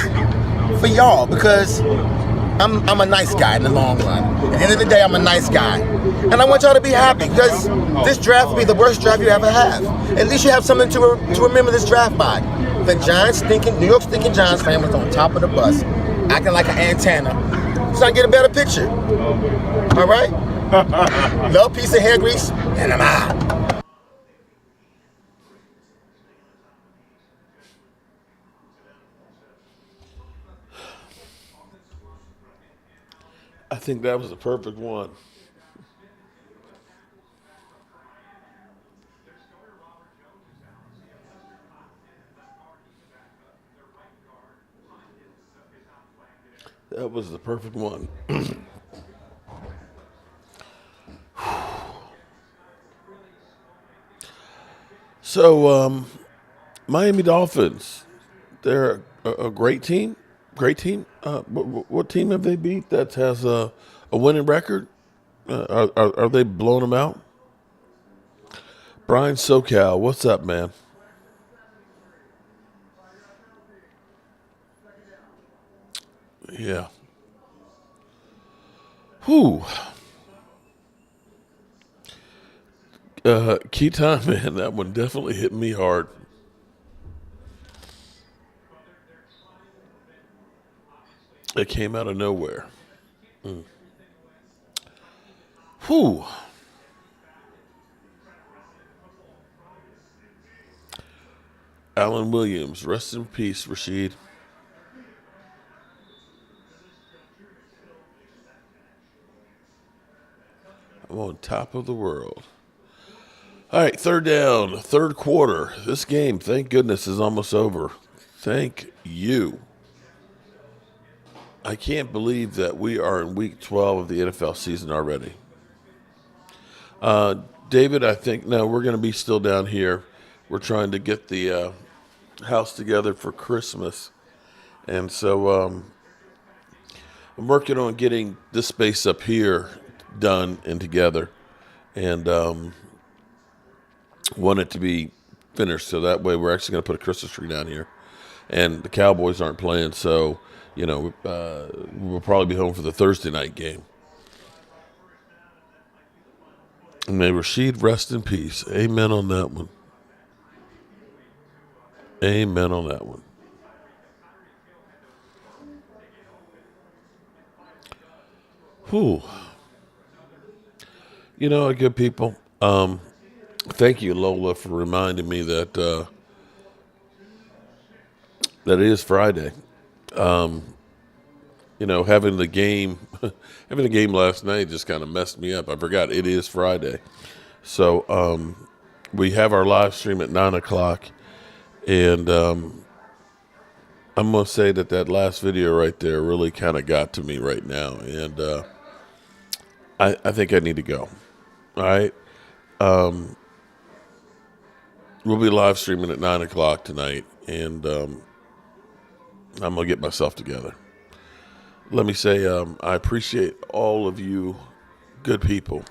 for y'all because I'm a nice guy in the long run. At the end of the day, I'm a nice guy. And I want y'all to be happy because this draft will be the worst draft you ever have. At least you have something to remember this draft by. The New York stinking Giants fan was on top of the bus, acting like an antenna. So I can get a better picture. All right? Little piece of hair grease, and I'm out. I think that was the perfect one. That was the perfect one. So, Miami Dolphins, they're a great team. Great team. What team have they beat that has a winning record? Are they blowing them out? Brian SoCal, what's up, man? Yeah. Whew. Key time, man. That one definitely hit me hard. It came out of nowhere. Whew. Alan Williams, rest in peace, Rasheed. I'm on top of the world. All right, third down, third quarter. This game, thank goodness, is almost over. Thank you. I can't believe that we are in week 12 of the NFL season already. David, I think, no, we're going to be still down here. We're trying to get the house together for Christmas. And so I'm working on getting this space up here done and together. And want it to be finished so that way we're actually going to put a Christmas tree down here. And the Cowboys aren't playing, so, we'll probably be home for the Thursday night game. And may Rasheed rest in peace. Amen on that one. Amen on that one. Whew. Good people. Thank you, Lola, for reminding me that that it is Friday. Having the game last night just kind of messed me up. I forgot it is Friday. So we have our live stream at 9:00, and I'm gonna say that last video right there really kind of got to me right now, and I think I need to go. All right. We'll be live streaming at 9:00 tonight, and I'm going to get myself together. Let me say I appreciate all of you good people.